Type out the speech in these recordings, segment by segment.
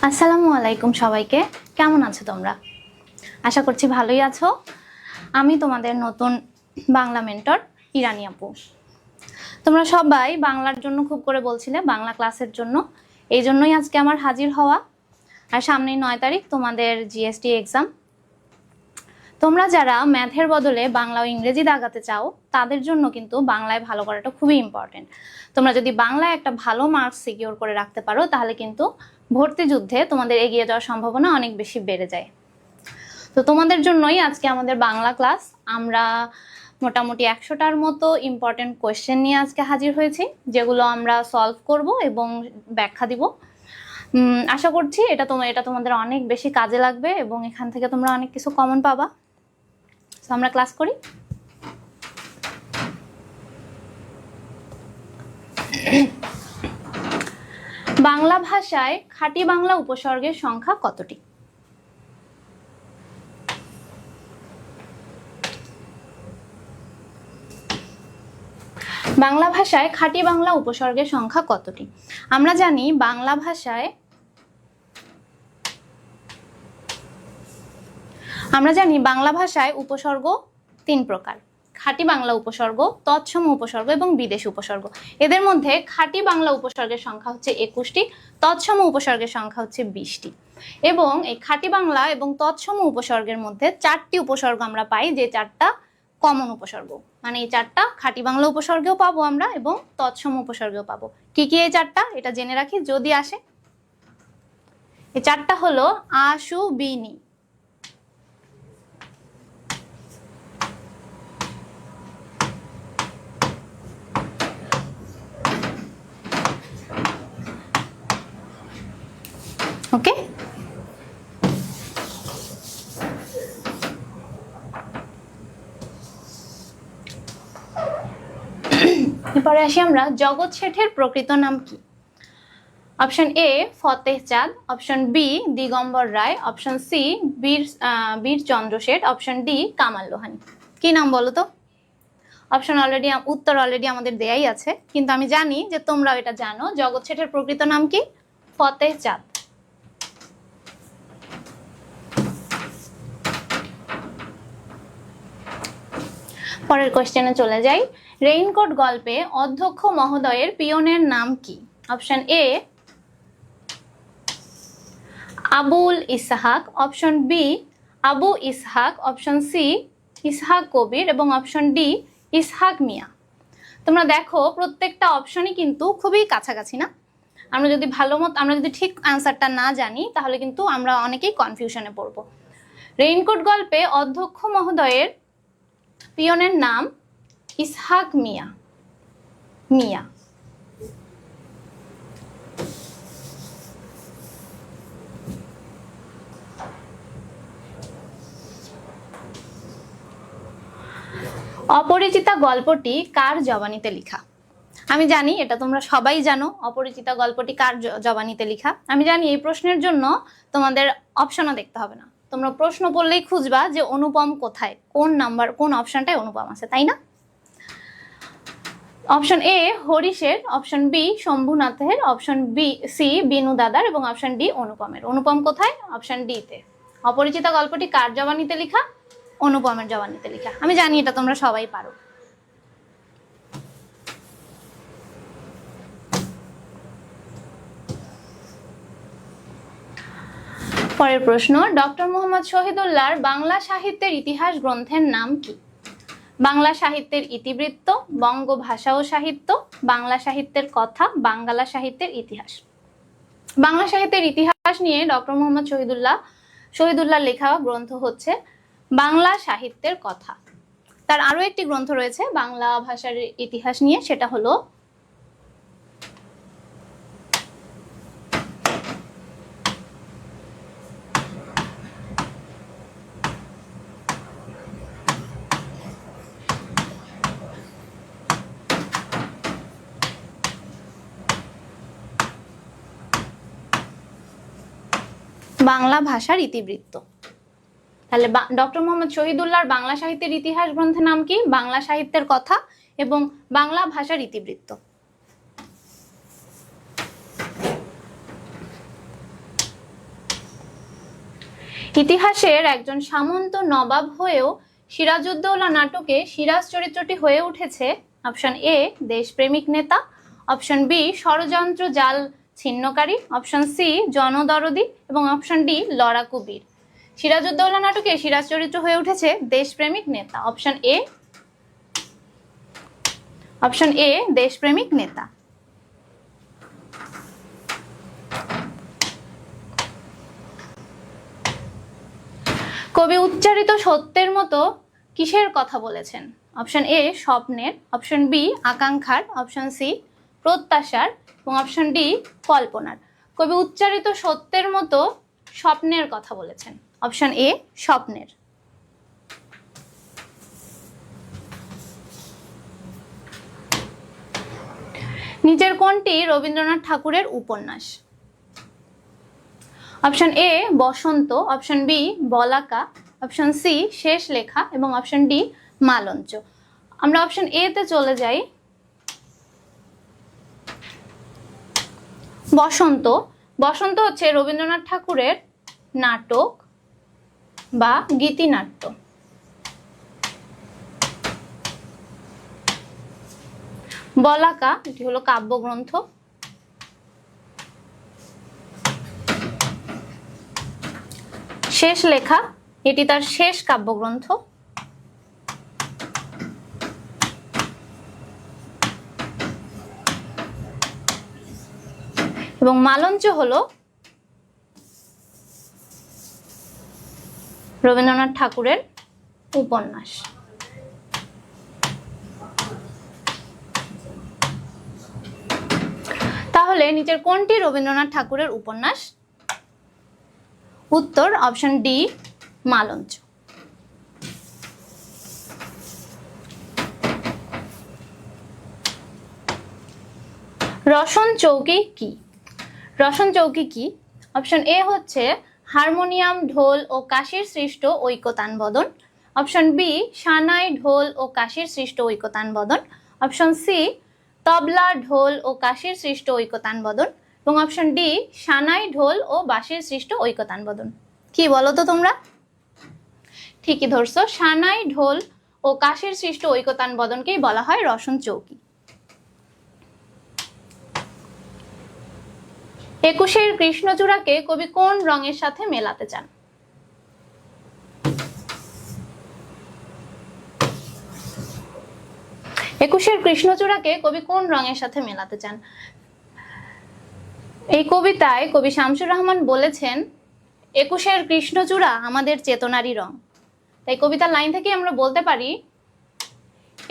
আসসালামু আলাইকুম সবাইকে। কেমন আছো তোমরা? আশা করছি ভালোই আছো। আমি তোমাদের নতুন বাংলা মেন্টর ইরানি আপু। তোমরা সবাই বাংলার জন্য খুব করে বলছিলে, বাংলা ক্লাসের জন্য। এই জন্যই আজকে আমার হাজির হওয়া। আর সামনেই 9 তারিখ তোমাদের জিএসটি এক্সাম। তোমরা যারা ম্যাথের বদলে বাংলা ও ইংরেজি দাগাতে চাও তাদের জন্য কিন্তু বাংলায় ভালো করাটা খুবই ইম্পর্টেন্ট। তোমরা যদি বাংলায় একটা ভালো মার্কস সিকিউর করে রাখতে পারো তাহলে কিন্তু ভর্তি যুদ্ধে তোমাদের এগিয়ে যাওয়ার সম্ভাবনা অনেক বেশি বেড়ে যায়। তো তোমাদের জন্যই আজকে আমাদের বাংলা ক্লাস। আমরা মোটামুটি 100টার মতো ইম্পর্টেন্ট কোয়েশ্চেন নিয়ে আজকে হাজির হয়েছি, যেগুলো আমরা সলভ করব এবং ব্যাখ্যা দিব। আশা করছি এটা তোমাদের অনেক বেশি কাজে লাগবে এবং এখান থেকে তোমরা অনেক কিছু কমন পাবা। তো আমরা ক্লাস করি। বাংলা ভাষায় খাঁটি বাংলা উপসর্গের সংখ্যা কতটি? বাংলা ভাষায় খাঁটি বাংলা উপসর্গের সংখ্যা কতটি? আমরা জানি বাংলা ভাষায় উপসর্গ 3 প্রকার: খাঁটি বাংলা উপসর্গ, তৎসম উপসর্গ এবং বিদেশি উপসর্গ। এদের মধ্যে খাঁটি বাংলা উপসর্গের সংখ্যা হচ্ছে 21টি, তৎসম উপসর্গের সংখ্যা হচ্ছে 20টি। এবং এই খাঁটি বাংলা এবং তৎসম উপসর্গের মধ্যে 4টি উপসর্গ আমরা পাই, যে 4টা কমন উপসর্গ। মানে এই 4টা খাঁটি বাংলা উপসর্গেও পাবো আমরা এবং তৎসম উপসর্গেও পাবো। কি কি এই 4টা? এটা জেনে রাখি যদি আসে। এই 4টা হলো আশু বিনি। ওকে, এরপরে আসি আমরা জগৎ শেঠের প্রকৃত নাম কি? Option A Fateh Chand, option B Digambar Roy, option C Birchandra Seth, option D Kamal Lohani. কি নাম বলো তো? উত্তর অলরেডি আমাদের দেয়াই আছে, কিন্তু আমি জানি যে তোমরাও এটা জানো। জগৎ শেঠের প্রকৃত নাম কি? ফতেহ চাঁদ। পরের কোশ্চেনে চলে যাই। রেইনকোট গল্পে অধ্যক্ষ মহোদয়ের পিয়নের নাম কি? Option A Abul Ishaq, option B Abu Ishaq, option C Ishaq Kabir এবং অপশন ডি ইসহাক মিয়া। তোমরা দেখো প্রত্যেকটা অপশনই কিন্তু খুবই কাছাকাছি, না? আমরা যদি ঠিক আনসারটা না জানি তাহলে কিন্তু আমরা অনেকেই কনফিউশনে পড়বো। রেইনকোট গল্পে অধ্যক্ষ মহোদয়ের পিয়নের নাম ইসহাক মিয়া। অপরিচিতা গল্পটি কার জবানিতে লেখা? আমি জানি এটা তোমরা সবাই জানো, অপরিচিতা গল্পটি কার জবানিতে লেখা। আমি জানি এই প্রশ্নের জন্য তোমাদের অপশনও দেখতে হবে না, তোমরা প্রশ্ন পড়লেই খুঁজবা যে অনুপম কোথায়, কোন অপশনটায় অনুপম আছে, তাই না? অপশন এ হরিশের, অপশন বি শম্ভুনাথের, অপশন সি বিনু দাদার এবং অপশন ডি অনুপমের। অনুপম কোথায়? অপশন ডি তে। অপরিচিতা গল্পটি কার জবানিতে লেখা? অনুপমের জবানিতে লেখা। আমি জানি এটা তোমরা সবাই পারো। পরের প্রশ্ন, ডক্টর মোহাম্মদ শহীদুল্লাহর বাংলা সাহিত্যের ইতিহাস গ্রন্থের নাম কি? বাংলা সাহিত্যের ইতিবৃত্ত, বঙ্গ ভাষা ও সাহিত্য, বাংলা সাহিত্যের কথা, বাঙ্গালা সাহিত্যের ইতিহাস। বাংলা সাহিত্যের ইতিহাস নিয়ে ডক্টর মোহাম্মদ শহীদুল্লাহ লেখা গ্রন্থ হচ্ছে বাংলা সাহিত্যের কথা। তার আরো একটি গ্রন্থ রয়েছে বাংলা ভাষার ইতিহাস নিয়ে, সেটা হলো বাংলা ভাষার ইতিবৃত্ত। তাহলে ডক্টর মোহাম্মদ শহীদুল্লাহর বাংলা সাহিত্যের ইতিহাস গ্রন্থের নাম কি? বাংলা সাহিত্যের কথা এবং বাংলা ভাষার ইতিবৃত্ত। ইতিহাসের একজন সামন্ত নবাব হয়েও সিরাজউদ্দৌলা নাটকে সিরাজ চরিত্রটি হয়ে উঠেছে অপশন এ দেশপ্রেমিক নেতা, অপশন বি ষড়যন্ত্র জাল ছিন্নকারী, অপশন সি জনদরদি এবং অপশন ডি লড়াকু বীর। সিরাজউদ্দৌলা নাটকে সিরাজ চরিত্র হয়ে উঠেছে দেশপ্রেমিক নেতা। অপশন এ দেশপ্রেমিক নেতা। কবি উচ্চারিত সত্যের মতো কিসের কথা বলেছেন? অপশন এ স্বপ্নের, অপশন বি আকাঙ্ক্ষার, অপশন সি প্রত্যাশার এবং অপশন ডি কল্পনার। কবি উচ্চারিত সত্যের মতো স্বপ্নের কথা বলেছেন। অপশন এ স্বপ্নের। নিচের কোনটি রবীন্দ্রনাথ ঠাকুরের উপন্যাস? Option A Basanta, option B Balaka, option C Shesh Lekha এবং অপশন ডি মালঞ্চ। আমরা অপশন এ তে চলে যাই। বসন্ত। বসন্ত হচ্ছে রবীন্দ্রনাথ ঠাকুরের নাটক বা গীতিনাট্য। বলাকা এটি হলো কাব্যগ্রন্থ। শেষ লেখা এটি তার শেষ কাব্যগ্রন্থ। এবং মালঞ্চ হলো রবীন্দ্রনাথ ঠাকুরের উপন্যাস। তাহলে নিচের কোনটি রবীন্দ্রনাথ ঠাকুরের উপন্যাস? উত্তর অপশন ডি মালঞ্চ। রসন চৌকি কি? রসন চৌকি কি? অপশন এ হচ্ছে হারমোনিয়াম, ঢোল ও কাশির সৃষ্ট ঐকতান বদন, অপশন বি সানাই, ঢোল ও কাশির সৃষ্ট ঐকতান বদন, অপশন সি তবলা, ঢোল ও কাশির সৃষ্ট ঐকতান বদন এবং অপশন ডি সানাই, ঢোল ও বাঁশির সৃষ্ট ঐকতান বদন। কি বলো তো তোমরা? ঠিকই ধরছো, সানাই, ঢোল ও কাশির সৃষ্ট ঐকতান বদনকেই বলা হয় রসন চৌকি। একুশের কৃষ্ণচূড়াকে কবি কোন রঙের সাথে মেলাতে চান? একুশের কৃষ্ণচূড়াকে কবি কোন রঙের সাথে মেলাতে চান? এই কবিতায় কবি শামসুর রহমান বলেছেন, একুশের কৃষ্ণচূড়া আমাদের চেতনারই রং। তাই কবিতার লাইন থেকে আমরা বলতে পারি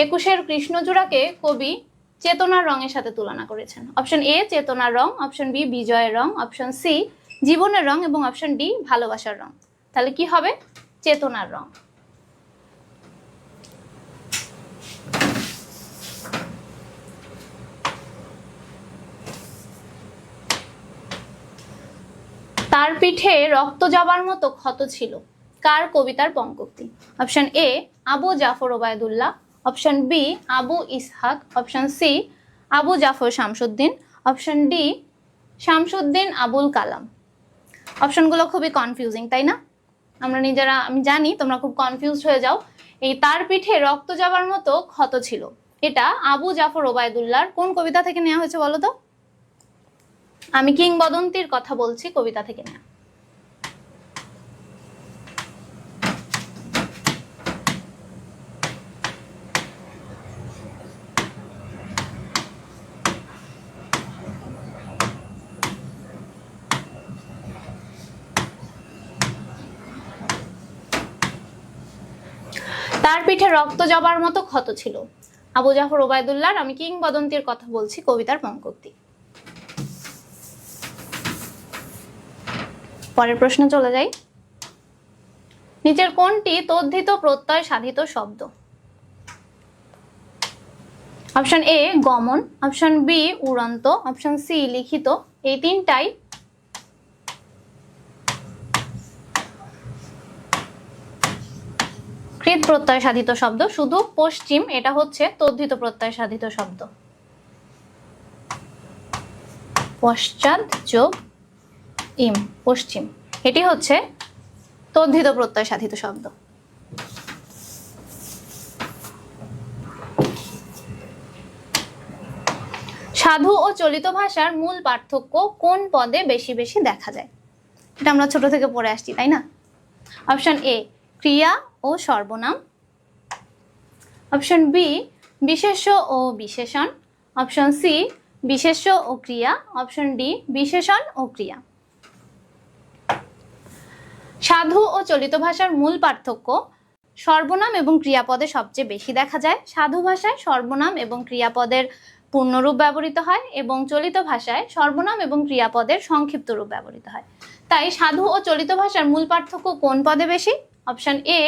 একুশের কৃষ্ণচূড়াকে কবি চেতনার রঙের সাথে তুলনা করেছেন। অপশন এ চেতনার রং, অপশন বি বিজয়ের রং, অপশন সি জীবনের রং এবং অপশন ডি ভালোবাসার রং। তাহলে কি হবে? চেতনার রং। তার পিঠে রক্ত যাবার মতো ক্ষত ছিল, কার কবিতার পঙ্কক্তি? Option A Abu Jafar Obaidullah, option B Abu Ishaq, option C Abu Jafar Shamsuddin, option D Shamsuddin Abul Kalam. অপশনগুলো খুবই কনফিউজিং, তাই না? আমি জানি তোমরা খুব কনফিউজড হয়ে যাও। এই তার পিঠে রক্ত যাবার মতো ক্ষত ছিল, এটা আবু জাফর ওবায়দুল্লাহর কোন কবিতা থেকে নেওয়া হয়েছে বলো তো? আমি কিংবদন্তির কথা বলছি, কবিতা থেকে নেওয়া। তার পিঠে রক্ত যাবার মতো ক্ষত ছিল, আবু জাফর ওবায়দুল্লাহর আমি কিংবদন্তির কথা বলছি কবিতার পঙ্কক্তি। পরের প্রশ্ন চলে যাই। নিচের কোনটি তদ্ধিত প্রত্যয় সাধিত শব্দ? অপশন এ গমন, অপশন বি উড়ন্ত, অপশন সি লিখিত। এই তিনটাই কৃত প্রত্যয় সাধিত শব্দ। শুধু পশ্চিম এটা হচ্ছে তদ্ধিত প্রত্যয় সাধিত শব্দ। পশ্চাৎ যোগ ইম, পশ্চিম, এটি হচ্ছে তদ্ধিত প্রত্যয় সাধিত শব্দ। সাধু ও চলিত ভাষার মূল পার্থক্য কোন পদে বেশি বেশি দেখা যায়? এটা আমরা ছোট থেকে পড়ে আসছি, তাই না? অপশন এ ক্রিয়া ও সর্বনাম, অপশন বি বিশেষ্য ও বিশেষণ, অপশন সি বিশেষ্য ও ক্রিয়া, অপশন ডি বিশেষণ ও ক্রিয়া। সাধু ও চলিত ভাষার মূল পার্থক্য সর্বনাম এবং ক্রিয়াপদে সবচেয়ে বেশি দেখা যায়। সাধু ভাষায় সর্বনাম এবং ক্রিয়াপদের পূর্ণরূপ ব্যবহৃত হয় এবং চলিত ভাষায় সর্বনাম এবং ক্রিয়াপদের সংক্ষিপ্ত রূপ ব্যবহৃত হয়। তাই সাধু ও চলিত ভাষার মূল পার্থক্য কোন পদে বেশি? অপশন এ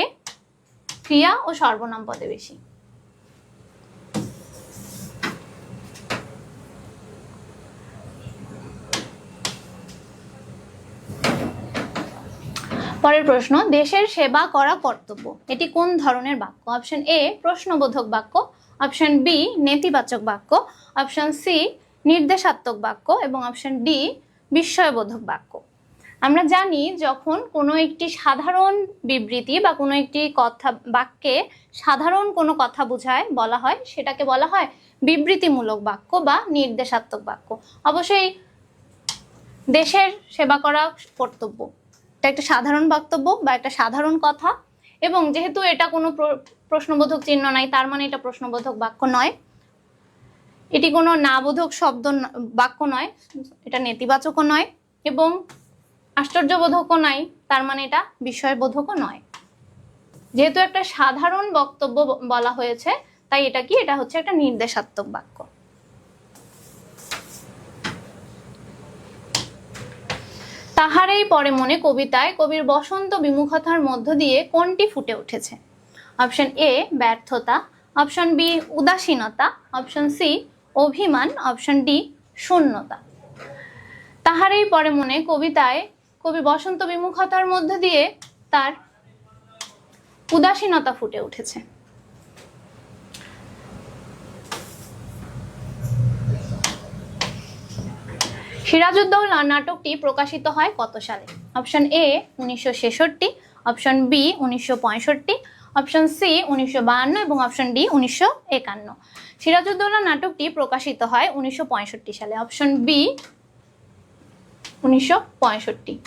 ক্রিয়া ও সর্বনাম পদে বেশি। পরের প্রশ্ন, দেশের সেবা করা কর্তব্য, এটি কোন ধরনের বাক্য? অপশন এ প্রশ্নবোধক বাক্য, অপশন বি নেতিবাচক বাক্য, অপশন সি নির্দেশাত্মক বাক্য এবং অপশন ডি বিস্ময়বোধক বাক্য। আমরা জানি যখন কোনো একটি সাধারণ বিবৃতি বা কোনো একটি কথা বাক্যে সাধারণ কোনো কথা বোঝায় বলা হয়, সেটাকে বলা হয় বিবৃতিমূলক বাক্য বা নির্দেশাত্মক বাক্য। অবশ্যই দেশের সেবা করা কর্তব্য, এটা একটা সাধারণ বক্তব্য বা একটা সাধারণ কথা, এবং যেহেতু এটা কোনো প্রশ্নবোধক চিহ্ন নাই, তার মানে এটা প্রশ্নবোধক বাক্য নয়, এটি কোনো নাবোধক শব্দ বাক্য নয়, এটা নেতিবাচকও নয় এবং আশ্চর্যবোধকও নাই, তার মানে এটা বিস্ময়বোধকও নয়। যেহেতু একটা সাধারণ বক্তব্য বলা হয়েছে, তাই এটা কি, এটা হচ্ছে একটা নির্দেশাত্মক বাক্য। তাহারেই পরে মনে কবিতায় কবির বসন্ত বিমুখতার মধ্য দিয়ে কোনটি ফুটে উঠেছে? অপশন এ ব্যর্থতা, অপশন বি উদাসীনতা, অপশন সি অভিমান, অপশন ডি শূন্যতা। তাহারেই পরে মনে কবিতায় কবি বসন্ত বিমুখতার মধ্য দিয়ে তার উদাসীনতা ফুটে উঠেছে। সিরাজউদ্দৌলা নাটকটি প্রকাশিত হয় কত সালে? Option A 1966, option B 1965, option C 1952 এবং অপশন ডি 1951। সিরাজউদ্দৌলা নাটকটি প্রকাশিত হয় 1965 সালে, অপশন বি 1965।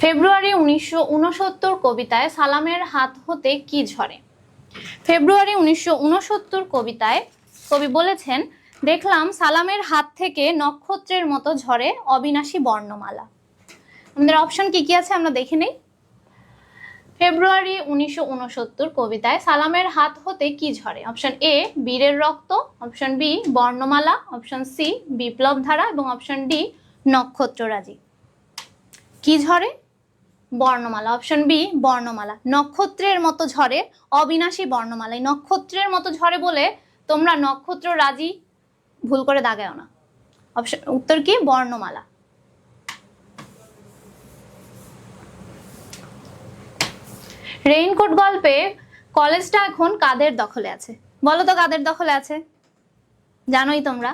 ফেব্রুয়ারি 1969 কবিতায় সালামের হাত হতে কি ঝরে? ফেব্রুয়ারি 1969 কবিতায় কবি বলেছেন, দেখলাম সালামের হাত থেকে নক্ষত্রের মতো ঝরে অবিনাশী বর্ণমালা। আমাদের অপশন কি কি আছে আমরা দেখে নেই। ফেব্রুয়ারি 1969 কবিতায় সালামের হাত হতে কি ঝরে? অপশন এ বীরের রক্ত, অপশন বি বর্ণমালা, অপশন সি বিপ্লব ধারা এবং অপশন ডি নক্ষত্ররাজি। কি ঝরে? বর্ণমালা, অপশন বি বর্ণমালা। নক্ষত্রের মতো ঝরে অবিনাশী বর্ণমালা। নক্ষত্রের মতো ঝরে বলে তোমরা নক্ষত্র রাজি ভুল করে দাগাও না। অপশন উত্তর কি? বর্ণমালা। রেইনকোট গল্পে কলেজটা এখন কাদের দখলে আছে? বলো তো কাদের দখলে আছে? জানোই তোমরা।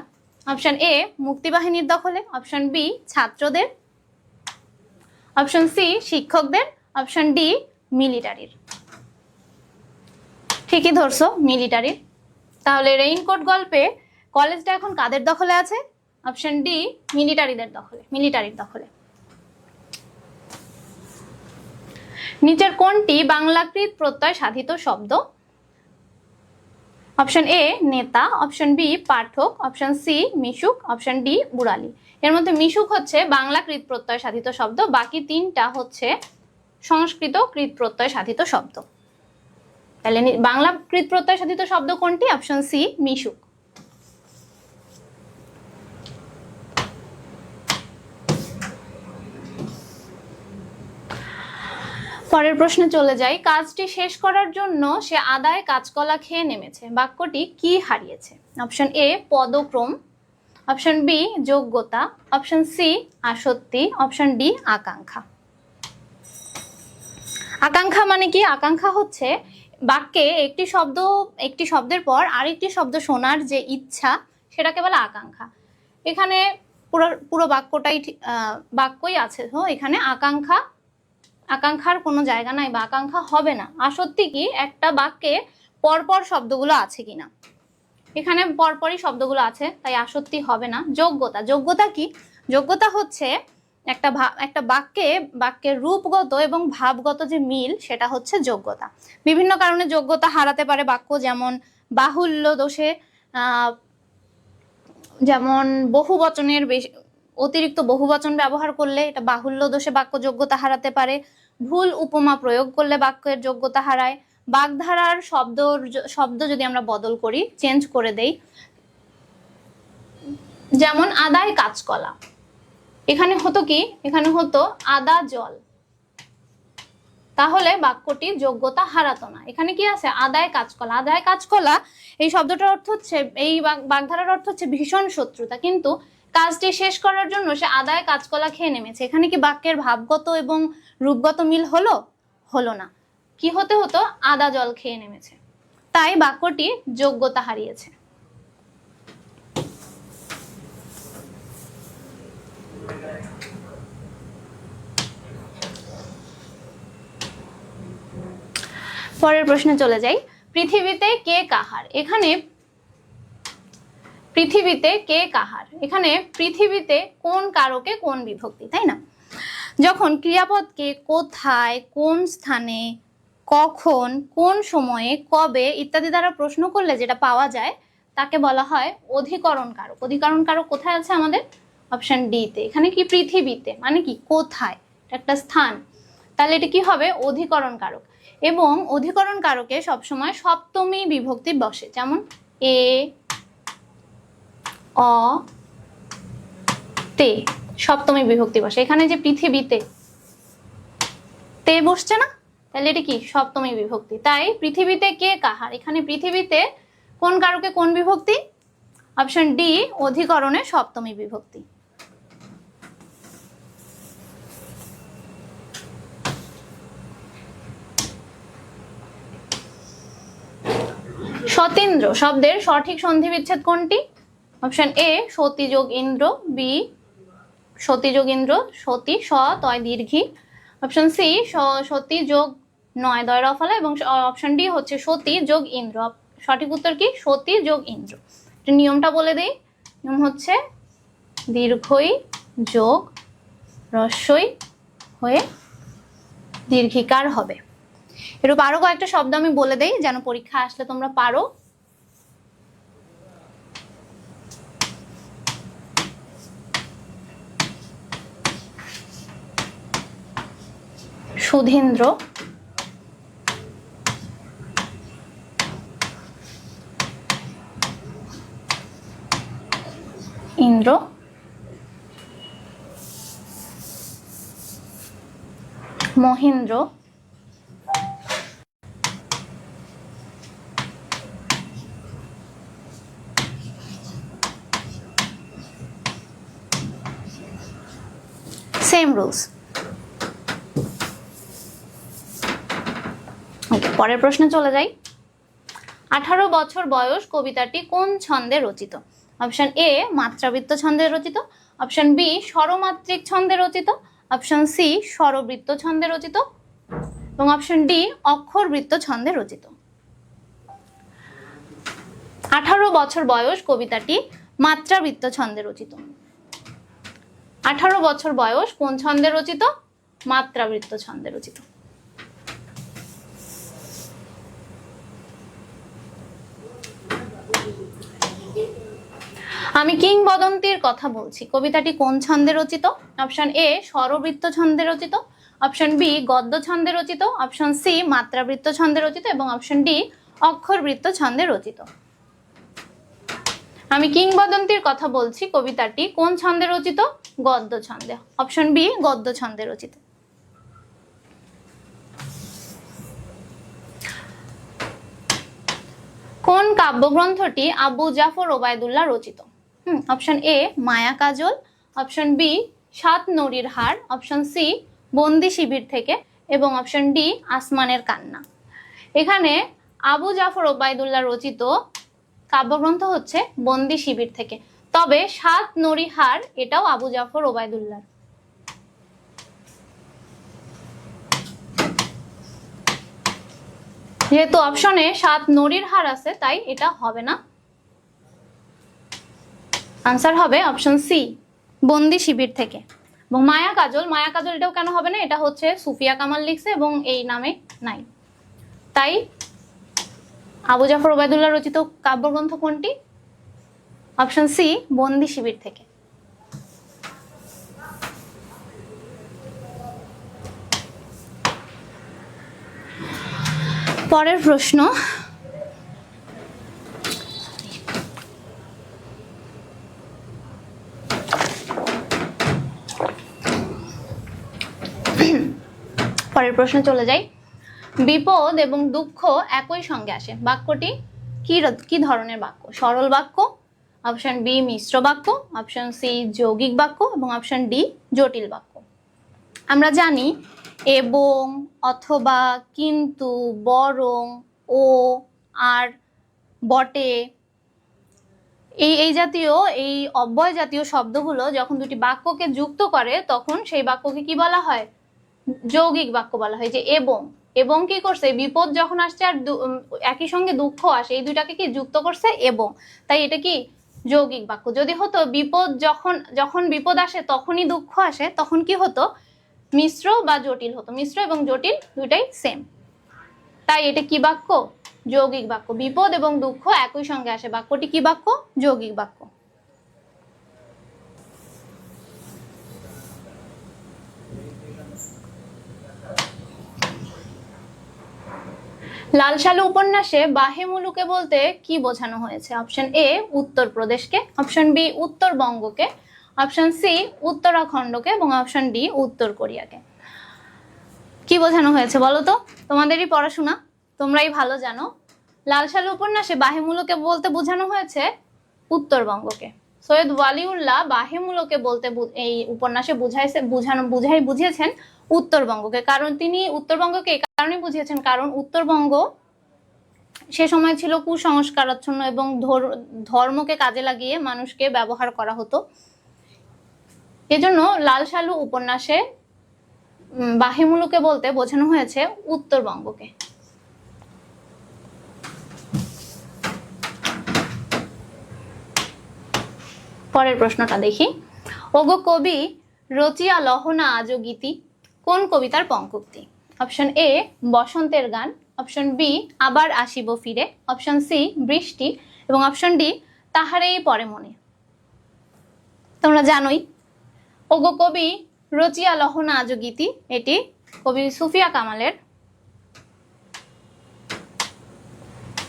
অপশন এ মুক্তিবাহিনীর দখলে, অপশন বি ছাত্রদের, অপশন সি শিক্ষকদের, অপশন ডি মিলিটারির। ঠিকই ধরছো, মিলিটারির। তাহলে রেইনকোট গল্পে কলেজটা এখন কাদের দখলে আছে? অপশন ডি মিলিটারিদের দখলে, মিলিটারির দখলে। নিচের কোনটি বাংলাকৃত প্রত্যয় সাধিত শব্দ? অপশন এ নেতা, অপশন বি পাঠক, অপশন সি মিশুক, অপশন ডি বুড়ালি। এর মধ্যে মিশুক হচ্ছে বাংলাকৃত প্রত্যয় সাধিত শব্দ, বাকি তিনটা হচ্ছে সংস্কৃত কৃত প্রত্যয় সাধিত শব্দ। তাহলে বাংলাকৃত প্রত্যয় সাধিত শব্দ কোনটি? অপশন সি মিশুক। পরের প্রশ্নে চলে যাই। কাজটি শেষ করার জন্য সে আদায় কাঁচকলা খেয়ে নেমেছে, বাক্যটি কি হারিয়েছে? অপশন এ পদক্রম, অপশন বি যোগ্যতা, অপশন সি আসক্তি, অপশন ডি আকাঙ্ক্ষা। আকাঙ্ক্ষা মানে কি? আকাঙ্ক্ষা হচ্ছে বাক্যে একটি শব্দের পর আরেকটি শব্দ শোনার যে ইচ্ছা, সেটাকে বলে আকাঙ্ক্ষা। এখানে পুরো পুরো বাক্যই আছে, তো এখানে আকাঙ্ক্ষার কোনো জায়গা নাই বা আকাঙ্ক্ষা হবে না। আসত্তি কি একটা বাক্যে পরপর শব্দগুলো আছে কিনা, এখানে পরপরই শব্দগুলো আছে, তাই আসত্তি হবে না। যোগ্যতা কি? যোগ্যতা হচ্ছে একটা বাক্যের রূপগত এবং ভাবগত যে মিল, সেটা হচ্ছে যোগ্যতা। বিভিন্ন কারণে যোগ্যতা হারাতে পারে বাক্য, যেমন বাহুল্য দোষে, যেমন অতিরিক্ত বহুবচন ব্যবহার করলে এটা বাহুল্য দোষে বাক্য যোগ্যতা হারাতে পারে। ভুল উপমা প্রয়োগ করলে বাক্যের যোগ্যতা হারায়। বাগধারার শব্দ যদি আমরা বদল করি, চেঞ্জ করে দেই, যেমন আদায় কাঁচকলা, এখানে হতো কি? এখানে হতো আদা জল, তাহলে বাক্যটি যোগ্যতা হারাতো না। এখানে কি আছে? আদায় কাঁচকলা। আদায় কাঁচকলা এই শব্দটার অর্থ হচ্ছে, এই বাগধারার অর্থ হচ্ছে ভীষণ শত্রুতা, কিন্তু কাজটি শেষ করার জন্য সে আদায় কাঁচকলা খেয়ে নেমেছে। এখানে কি বাক্যের ভাবগত এবং রূপগত মিল হলো? হলো না। কি হতে হতো? আদা জল খেয়ে নেমেছে, তাই বাক্যটি যোগ্যতা হারিয়েছে। পরের প্রশ্নে চলে যাই। পৃথিবীতে কে কাহার? এখানে পৃথিবীতে কোন কারকে কোন বিভক্তি, তাই না? যখন ক্রিয়াপদকে কোথায়, কোন স্থানে, কখন, কোন সময়ে, কবে ইত্যাদি দ্বারা প্রশ্ন করলে যেটা পাওয়া যায়, তাকে বলা হয় অধিকরণ কারক। অধিকরণ কারক কোথায় আছে আমাদের? অপশন ডি তে। এখানে কি? পৃথিবীতে মানে কি? কোথায়, একটা স্থান, তাহলে এটা কি হবে? অধিকরণ কারক। এবং অধিকরণ কারকে সবসময় সপ্তমী বিভক্তি বসে, যেমন এ, অ, তে, সপ্তমী বিভক্তি বসে। এখানে যে পৃথিবীতে তে বসছে না, তাহলে এটা কি? সপ্তমী বিভক্তি। তাই পৃথিবীতে কে কাহার, এখানে পৃথিবীতে কোন কারকে কোন বিভক্তি? অপশন ডি, অধিকরণে সপ্তমী বিভক্তি। সতীন্দ্র শব্দের সঠিক সন্ধি বিচ্ছেদ কোনটি? অপশন এ সতী যোগ ইন্দ্র, বি সতী যোগ ইন্দ্র, সতী স তয় দীর্ঘী, অপশন সি সতী যোগ নয় দয় রফলা, এবং অপশন ডি হচ্ছে সতী যোগ ইন্দ্র। সঠিক উত্তর কি? সতী যোগ ইন্দ্র। নিয়মটা বলে দিই। নিয়ম হচ্ছে দীর্ঘই যোগ রস্বই হয়ে দীর্ঘিকার হবে। এরূপ আরো কয়েকটা শব্দ আমি বলে দেই, যেন পরীক্ষা আসলে তোমরা পারো। Sudhindra, Indra, Mahendra, same rules. পরের প্রশ্নে চলে যাই। 18 বছর বয়স কবিতাটি কোন ছন্দে রচিত? অপশন এ মাত্রাবৃত্ত ছন্দে রচিত, অপশন বি স্বরমাত্রিক ছন্দে রচিত, অপশন সি স্বরবৃত্ত ছন্দে রচিত, এবং অপশন ডি অক্ষরবৃত্ত ছন্দে রচিত। 18 বছর বয়স কবিতাটি মাত্রাবৃত্ত ছন্দে রচিত। 18 বছর বয়স কোন ছন্দে রচিত? মাত্রাবৃত্ত ছন্দে রচিত। আমি কিংবদন্তির কথা বলছি কবিতাটি কোন ছন্দে রচিত? অপশন এ স্বরবৃত্ত ছন্দে রচিত, অপশন বি গদ্য ছন্দে রচিত, অপশন সি মাত্রাবৃত্ত ছন্দে রচিত, এবং অপশন ডি অক্ষরবৃত্ত ছন্দে রচিত। আমি কিংবদন্তির কথা বলছি কবিতাটি কোন ছন্দে রচিত? গদ্য ছন্দে। অপশন বি গদ্য ছন্দে রচিত। কোন কাব্যগ্রন্থটি আবু জাফর ওবায়দুল্লাহ রচিত? Option A Maya Kajal, option B সাত নড়ির হার, অপশন সি বন্দি শিবির থেকে, এবং অপশন ডি আসমানের কান্না। এখানে আবু জাফর ওবায়দুল্লাহ রচিত কাব্যগ্রন্থ হচ্ছে বন্দি শিবির থেকে, তবে সাত নরিহার এটাও আবু জাফর ওবায়দুল্লাহ। যেহেতু অপশনে সাত নরির হার আছে তাই এটা হবে না, আনসার হবে অপশন সি বন্দি শিবির থেকে। এবং মায়া কাজল, মায়া কাজল এটাও কেন হবে না, এটা হচ্ছে সুফিয়া কামাল লিখছে এবং এই নামে নাই, তাই আবু জাফর ওবায়দুল্লাহ রচিত কাব্যগ্রন্থ কোনটি, অপশন সি বন্দি শিবির থেকে। পরের প্রশ্ন, পরের প্রশ্নে চলে যাই। বিপদ এবং দুঃখ একই সঙ্গে আসে, বাক্যটি কি ধরনের বাক্য, সরল বাক্য, অপশন বি মিশ্র বাক্য, অপশন সি যৌগিক বাক্য এবং অপশন ডি জটিল বাক্য। আমরা জানি এবং, অথবা, কিন্তু, বরং, ও, আর, বটে, এই জাতীয় এই অব্যয় জাতীয় শব্দগুলো যখন দুটি বাক্যকে যুক্ত করে তখন সেই বাক্যকে কি বলা হয়, যৌগিক বাক্য বলা হয়। যে এবং কি করছে, বিপদ যখন আসছে আর একই সঙ্গে দুঃখ আসে, এই দুইটাকে কি যুক্ত করছে এবং, তাই এটা কি যৌগিক বাক্য। যদি হতো বিপদ যখন বিপদ আসে তখনই দুঃখ আসে, তখন কি হতো, মিশ্র বা জটিল হতো। মিশ্র এবং জটিল দুইটাই সেম, তাই এটা কি বাক্য, যৌগিক বাক্য। বিপদ এবং দুঃখ একই সঙ্গে আসে, বাক্যটি কি বাক্য, যৌগিক বাক্য। লাল সালু উপন্যাসে বাহে মুলুকে বলতে কি বোঝানো হয়েছে, অপশন এ উত্তরপ্রদেশকে, অপশন বি উত্তরবঙ্গকে, অপশন সি উত্তরাখণ্ডকে এবং অপশন ডি উত্তর কোরিয়াকে। কি বোঝানো হয়েছে বলো তো, তোমাদেরই পড়াশোনা, তোমরাই ভালো জানো। লাল সালু উপন্যাসে বাহে মুলুকে বলতে বোঝানো হয়েছে উত্তরবঙ্গকে। সৈয়দ ওয়ালিউল্লাহ বাহে মুলুকে বলতে এই উপন্যাসে বুঝিয়েছেন উত্তরবঙ্গকে, কারণ তিনি উত্তরবঙ্গকে এই কারণে বুঝিয়েছেন কারণ উত্তরবঙ্গ সে সময় ছিল কুসংস্কারাচ্ছন্ন এবং ধর্মকে কাজে লাগিয়ে মানুষকে ব্যবহার করা হতো। এজন্য লাল সালু উপন্যাসে বাহে মুলুকে বলতে বোঝানো হয়েছে উত্তরবঙ্গকে। পরের প্রশ্নটা দেখি। ওগো কবি রচিয়া লহনা আজো গীতি কোন কবিতার পঙ্কক্তি, অপশন এ বসন্তের গান, অপশন বি আবার আসিব ফিরে, অপশন সি বৃষ্টি এবং অপশন ডি তাহারেই পরে মনে। তোমরা জানোই ওগো কবি রচিয়া লহনা আজো গীতি এটি কবি সুফিয়া কামালের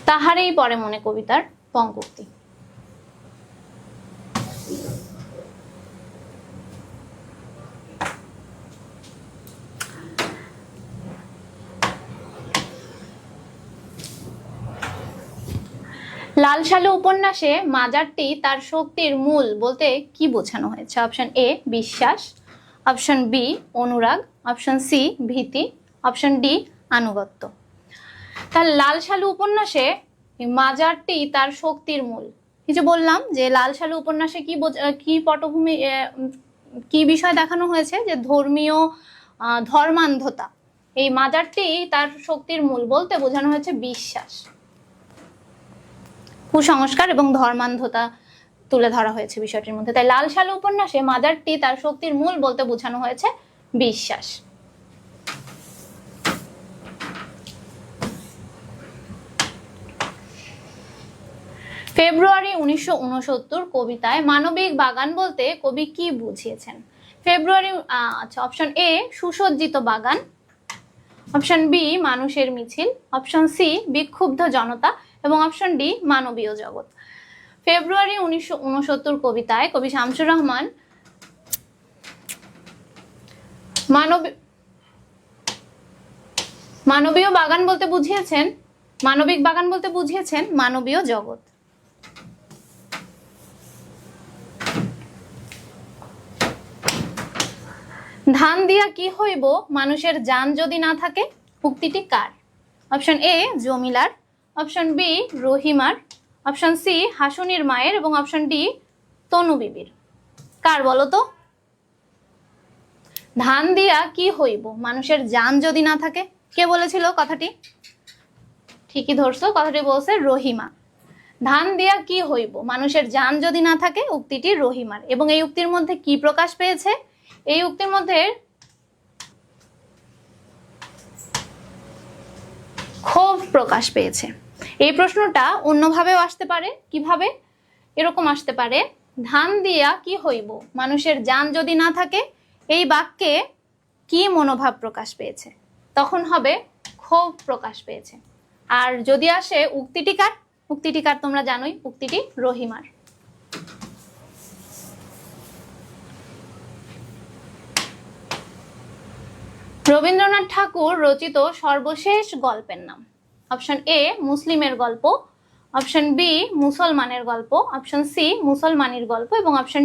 তাহারেই পরে মনে কবিতার পঙ্কক্তি। লাল সালু উপন্যাসে মাজারটি তার শক্তির মূল বলতে কি বোঝানো হয়েছে, অপশন এ বিশ্বাস, অপশন বি অনুরাগ, অপশন সি ভীতি, অপশন ডি আনুগত্য। তার লাল সালু উপন্যাসে মাজারটি তার শক্তির মূল, কিছু বললাম যে লাল সালু উপন্যাসে কি পটভূমি কি বিষয় দেখানো হয়েছে, যে ধর্মীয় ধর্মান্ধতা, এই মাজারটি তার শক্তির মূল বলতে বোঝানো হয়েছে বিশ্বাস, কুসংস্কার এবং ধর্মান্ধতা তুলে ধরা হয়েছে বিষয়টির মধ্যে। তাই লাল সালু উপন্যাসে মাজারটি তার শক্তির মূল বলতে বোঝানো হয়েছে বিশ্বাস। ফেব্রুয়ারি 1969 কবিতায় মানবিক বাগান বলতে কবি কি বুঝিয়েছেন, ফেব্রুয়ারি আচ্ছা অপশন এ সুসজ্জিত বাগান, অপশন বি মানুষের মিছিল, অপশন সি বিক্ষুব্ধ জনতা এবং অপশন ডি মানবীয় জগৎ। ফেব্রুয়ারি 1969 কবিতায় কবি শামসুর রহমান মানবিক বাগান বলতে বুঝিয়েছেন মানবীয় জগৎ। ধান দিয়া কি হইব মানুষের জান যদি না থাকে, উক্তিটি কার? অপশন এ জমিলার, অপশন বি রহিমার, অপশন সি হাসুনির মায়ের এবং অপশন ডি তনু বিবির। কার বলো তো? ধান দিয়া কি হইব মানুষের জান যদি না থাকে, কে বলেছিল কথাটি? ঠিকই ধরছো, কথাটি বলছে রহিমা। ধান দিয়া কি হইব মানুষের জান যদি না থাকে, উক্তিটি রহিমার। এবং এই উক্তির মধ্যে কি প্রকাশ পেয়েছে? এই উক্তির মধ্যে ক্ষোভ প্রকাশ পেয়েছে। এই প্রশ্নটা অন্যভাবেও আসতে পারে। কিভাবে? এরকম আসতে পারে, ধান দিয়া কি হইব মানুষের জান যদি না থাকে, এই বাক্যে কি মনোভাব প্রকাশ পেয়েছে? তখন হবে ক্ষোভ প্রকাশ পেয়েছে। আর যদি আসে উক্তিটি কার, উক্তিটি কার তোমরা জানোই, উক্তিটি রহিমার। রবীন্দ্রনাথ ঠাকুর রচিত সর্বশেষ গল্পের নাম? অপশন এ মুসলিমের গল্প, অপশন বি মুসলমানের গল্প, অপশন সি মুসলমানের গল্প এবং অপশন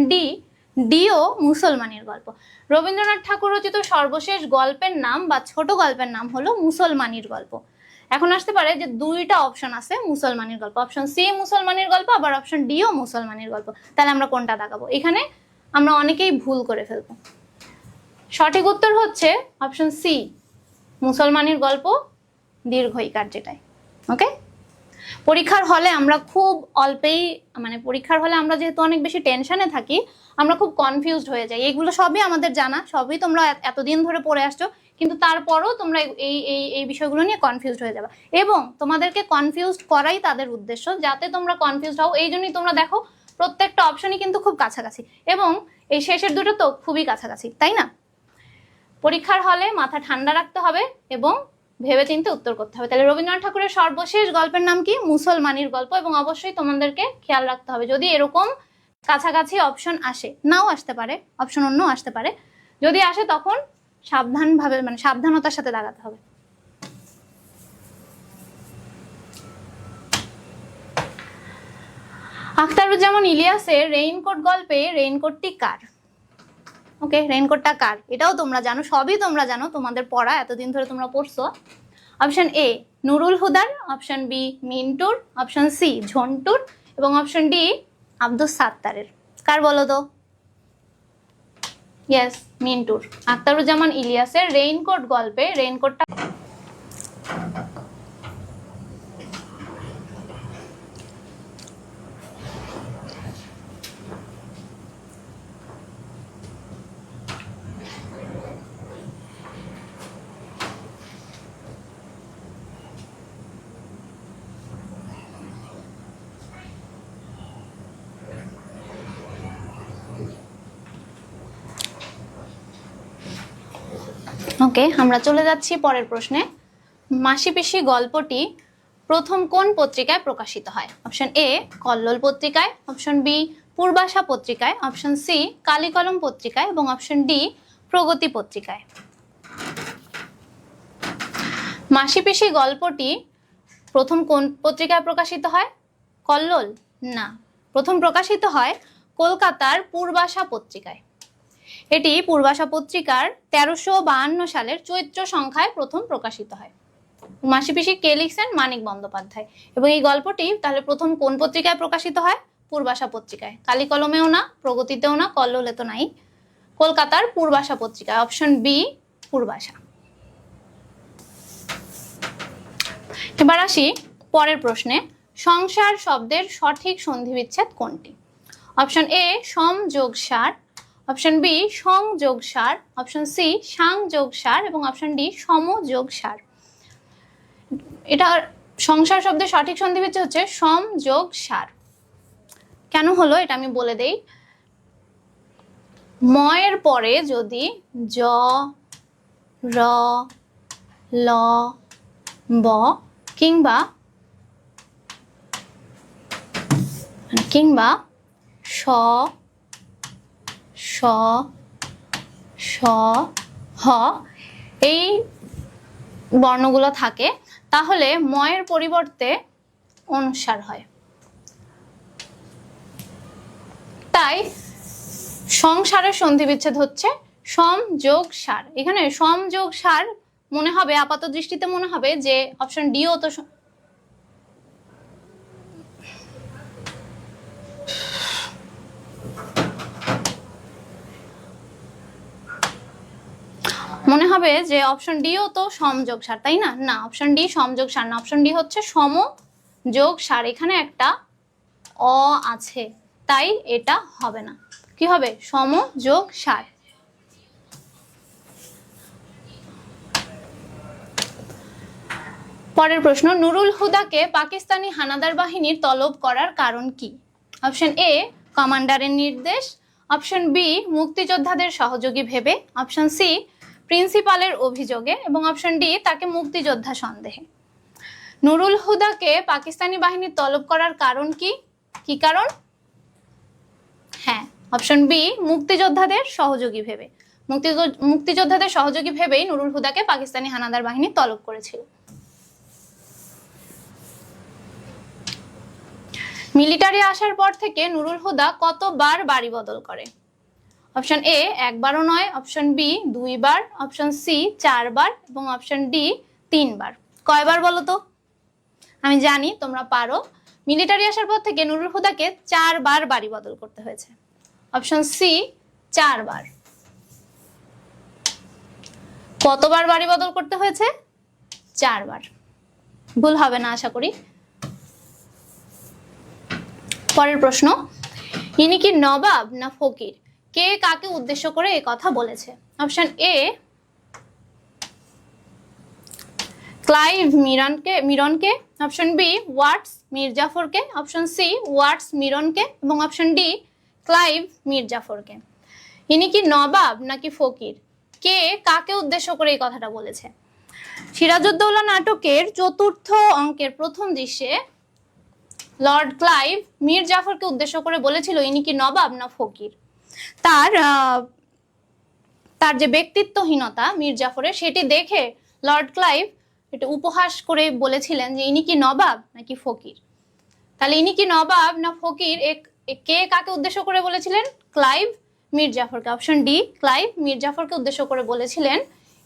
ডিও মুসলমানের গল্প। রবীন্দ্রনাথ ঠাকুর রচিত সর্বশেষ গল্পের নাম বা ছোট গল্পের নাম হলো মুসলমানের গল্প। এখন আসতে পারে যে দুইটা অপশন আছে মুসলমানের গল্প, অপশন সি মুসলমানের গল্প আবার অপশন ডিও মুসলমানের গল্প। তাহলে আমরা কোনটা দাগাবো? এখানে আমরা অনেকেই ভুল করে ফেলবো। সঠিক উত্তর হচ্ছে অপশন সি মুসলমানের গল্প দীর্ঘ ইকার যেটাই। ওকে, পরীক্ষার হলে আমরা খুব অল্পেই পরীক্ষার হলে আমরা যেহেতু অনেক বেশি টেনশনে থাকি, আমরা খুব কনফিউজড হয়ে যাই। এগুলো সবই আমাদের জানা, সবই তোমরা এতদিন ধরে পড়ে আসছো, কিন্তু তারপরও তোমরা এই এই এই বিষয়গুলো নিয়ে কনফিউজড হয়ে যাবে। এবং তোমাদেরকে কনফিউজড করাই তাদের উদ্দেশ্য, যাতে তোমরা কনফিউজড হও। এই জন্যই তোমরা দেখো প্রত্যেকটা অপশনই কিন্তু খুব কাছাকাছি, এবং এই শেষের দুটো তো খুবই কাছাকাছি, তাই না? পরীক্ষার হলে মাথা ঠান্ডা রাখতে হবে এবং ভেবেচিন্তে উত্তর করতে হবে। তাহলে রবীন্দ্রনাথ ঠাকুরের সর্বশেষ গল্পের নাম কি? মুসলমানের গল্প। এবং অবশ্যই তোমাদেরকে খেয়াল রাখতে হবে, যদি এরকম কাছাকাছি অপশন আসে, নাও আসতে পারে, অপশন অন্য আসতে পারে, যদি আসে তখন সাবধানভাবে সাবধানতার সাথে দাগাতে হবে। আখতারুজ্জামান ইলিয়াসের রেইনকোট গল্পে রেইনকোটটি কার? ওকে, রেইনকোটটা কার এটাও তোমরা জানো, সবই তোমরা জানো, তোমাদের পড়া এতদিন ধরে তোমরা পড়ছো। অপশন এ নুরুল হুদার, অপশন বি মিন্টুর, অপশন সি ঝন্টুর এবং অপশন ডি আব্দুস সাত্তারের। কার বলো তো? ইয়েস, মিন্টুর। আখতারুজ্জামান ইলিয়াসের রেইনকোট গল্পে রেইনকোটটা ওকে, আমরা চলে যাচ্ছি পরের প্রশ্নে। মাসি পিসি গল্পটি প্রথম কোন পত্রিকায় প্রকাশিত হয়? অপশন এ কল্লোল পত্রিকায়, অপশন বি পূর্বাশা পত্রিকায়, অপশন সি কালিকলম পত্রিকায় এবং অপশন ডি প্রগতি পত্রিকায়। মাসি পিসি গল্পটি প্রথম কোন পত্রিকায় প্রকাশিত হয়? কল্লোল? না, প্রথম প্রকাশিত হয় কলকাতার পূর্বাশা পত্রিকায়। এটি পূর্বাশা পত্রিকার 1352 সালের চৈত্র সংখ্যায় প্রথম প্রকাশিত হয়। মাসি পিসি কে লিখছেন? মানিক বন্দ্যোপাধ্যায়। এবং এই গল্পটি তাহলে প্রথম কোন পত্রিকায় প্রকাশিত হয়? পূর্বাশা পত্রিকায়। কালিকলমেও না, প্রগতিতেও না, কল্লোলে তো নাই, কলকাতার পূর্বাশা পত্রিকায়। অপশন বি পূর্বাশা। এবার আসি পরের প্রশ্নে। সংসার শব্দের সঠিক সন্ধিবিচ্ছেদ কোনটি? অপশন এ সম যোগ সার, অপশন বি সং যোগ সার, অপশন সি সাং যোগ সার এবং অপশন ডি সম যোগ সার। এটা সংসার শব্দের সঠিক সন্ধিবিচ্ছেদ হচ্ছে সম যোগ সার। কেন হলো এটা আমি বলে দেই। ময়ের পরে যদি জ, র, ল, ব কিংবা স, স, স, হ এই বর্ণগুলো থাকে, তাহলে ময়ের পরিবর্তে অনুস্বার হয়। তাই সংসারের সন্ধিবিচ্ছেদ হচ্ছে সম যোগ সার। এখানে সম যোগ সার মনে হবে, আপাত দৃষ্টিতে মনে হবে যে অপশন ডিও তো মনে হবে যে অপশন ডিও তো সমযোগ সার, তাই না? না, অপশন ডি সমযোগ সার না, অপশন ডি হচ্ছে সমযোগ সার। এখানে একটা অ আছে, তাই এটা হবে না। কি হবে? সমযোগ সার। পরের প্রশ্ন, নুরুল হুদাকে পাকিস্তানি হানাদার বাহিনীর তলব করার কারণ কি? অপশন এ কমান্ডারের নির্দেশ, অপশন বি মুক্তিযোদ্ধাদের সহযোগী ভেবে, অপশন সি প্রিন্সিপালের অভিযোগে এবং অপশন ডি তাকে মুক্তিযোদ্ধা সন্দেহে। নুরুল হুদাকে পাকিস্তানি বাহিনীর তলব করার কারণ কি? কি কারণ? হ্যাঁ, অপশন বি মুক্তিযোদ্ধাদের সহযোগী ভেবে। মুক্তিযোদ্ধাদের সহযোগী ভেবেই নুরুল হুদাকে পাকিস্তানি হানাদার বাহিনী তলব করেছিল। মিলিটারি আসার পর থেকে নুরুল হুদা কতবার বাড়ি বদল করে? অপশন এ একবারও নয়, অপশন বি 2 বার, অপশন সি 4 বার এবং অপশন ডি 3 বার। কয়বার বলো তো? আমি জানি তোমরা পারো। মিলিটারি আসার পর থেকে নুরুল হুদাকে 4 বার বাড়ি বদল করতে হয়েছে। অপশন সি 4 বার। কতবার বাড়ি বদল করতে হয়েছে? 4 বার। ভুল হবে না আশা করি। পরের প্রশ্ন, ইনি কি নবাব না ফকির? কে কাকে উদ্দেশ্য করে এই কথা বলেছে? অপশন এ ক্লাইভ মিরনকে, অপশন বি ওয়াটস মির্জাফরকে, অপশন সি ওয়াটস মিরনকে এবং অপশন ডি ক্লাইভ মির্জাফরকে। ইনি কি নবাব নাকি ফকির? কে কাকে উদ্দেশ্য করে এই কথাটা বলেছে? সিরাজউদ্দৌলা নাটকের 4র্থ অঙ্কের প্রথম দৃশ্যে লর্ড ক্লাইভ মীর জাফরকে উদ্দেশ্য করে বলেছিল ইনি কি নবাব না ফকির। তার যে ব্যক্তিত্বহীনতা মীর জাফরের, সেটি দেখে লর্ড ক্লাইভ এটা উপহাস করে বলেছিলেন যে ইনি কি নবাব নাকি ফকির। তাহলে ইনি কি নবাব না ফকির কে কাকে উদ্দেশ্য করে বলেছিলেন? ক্লাইভ মীর জাফরকে। অপশন ডি ক্লাইভ মীর জাফরকে উদ্দেশ্য করে বলেছিলেন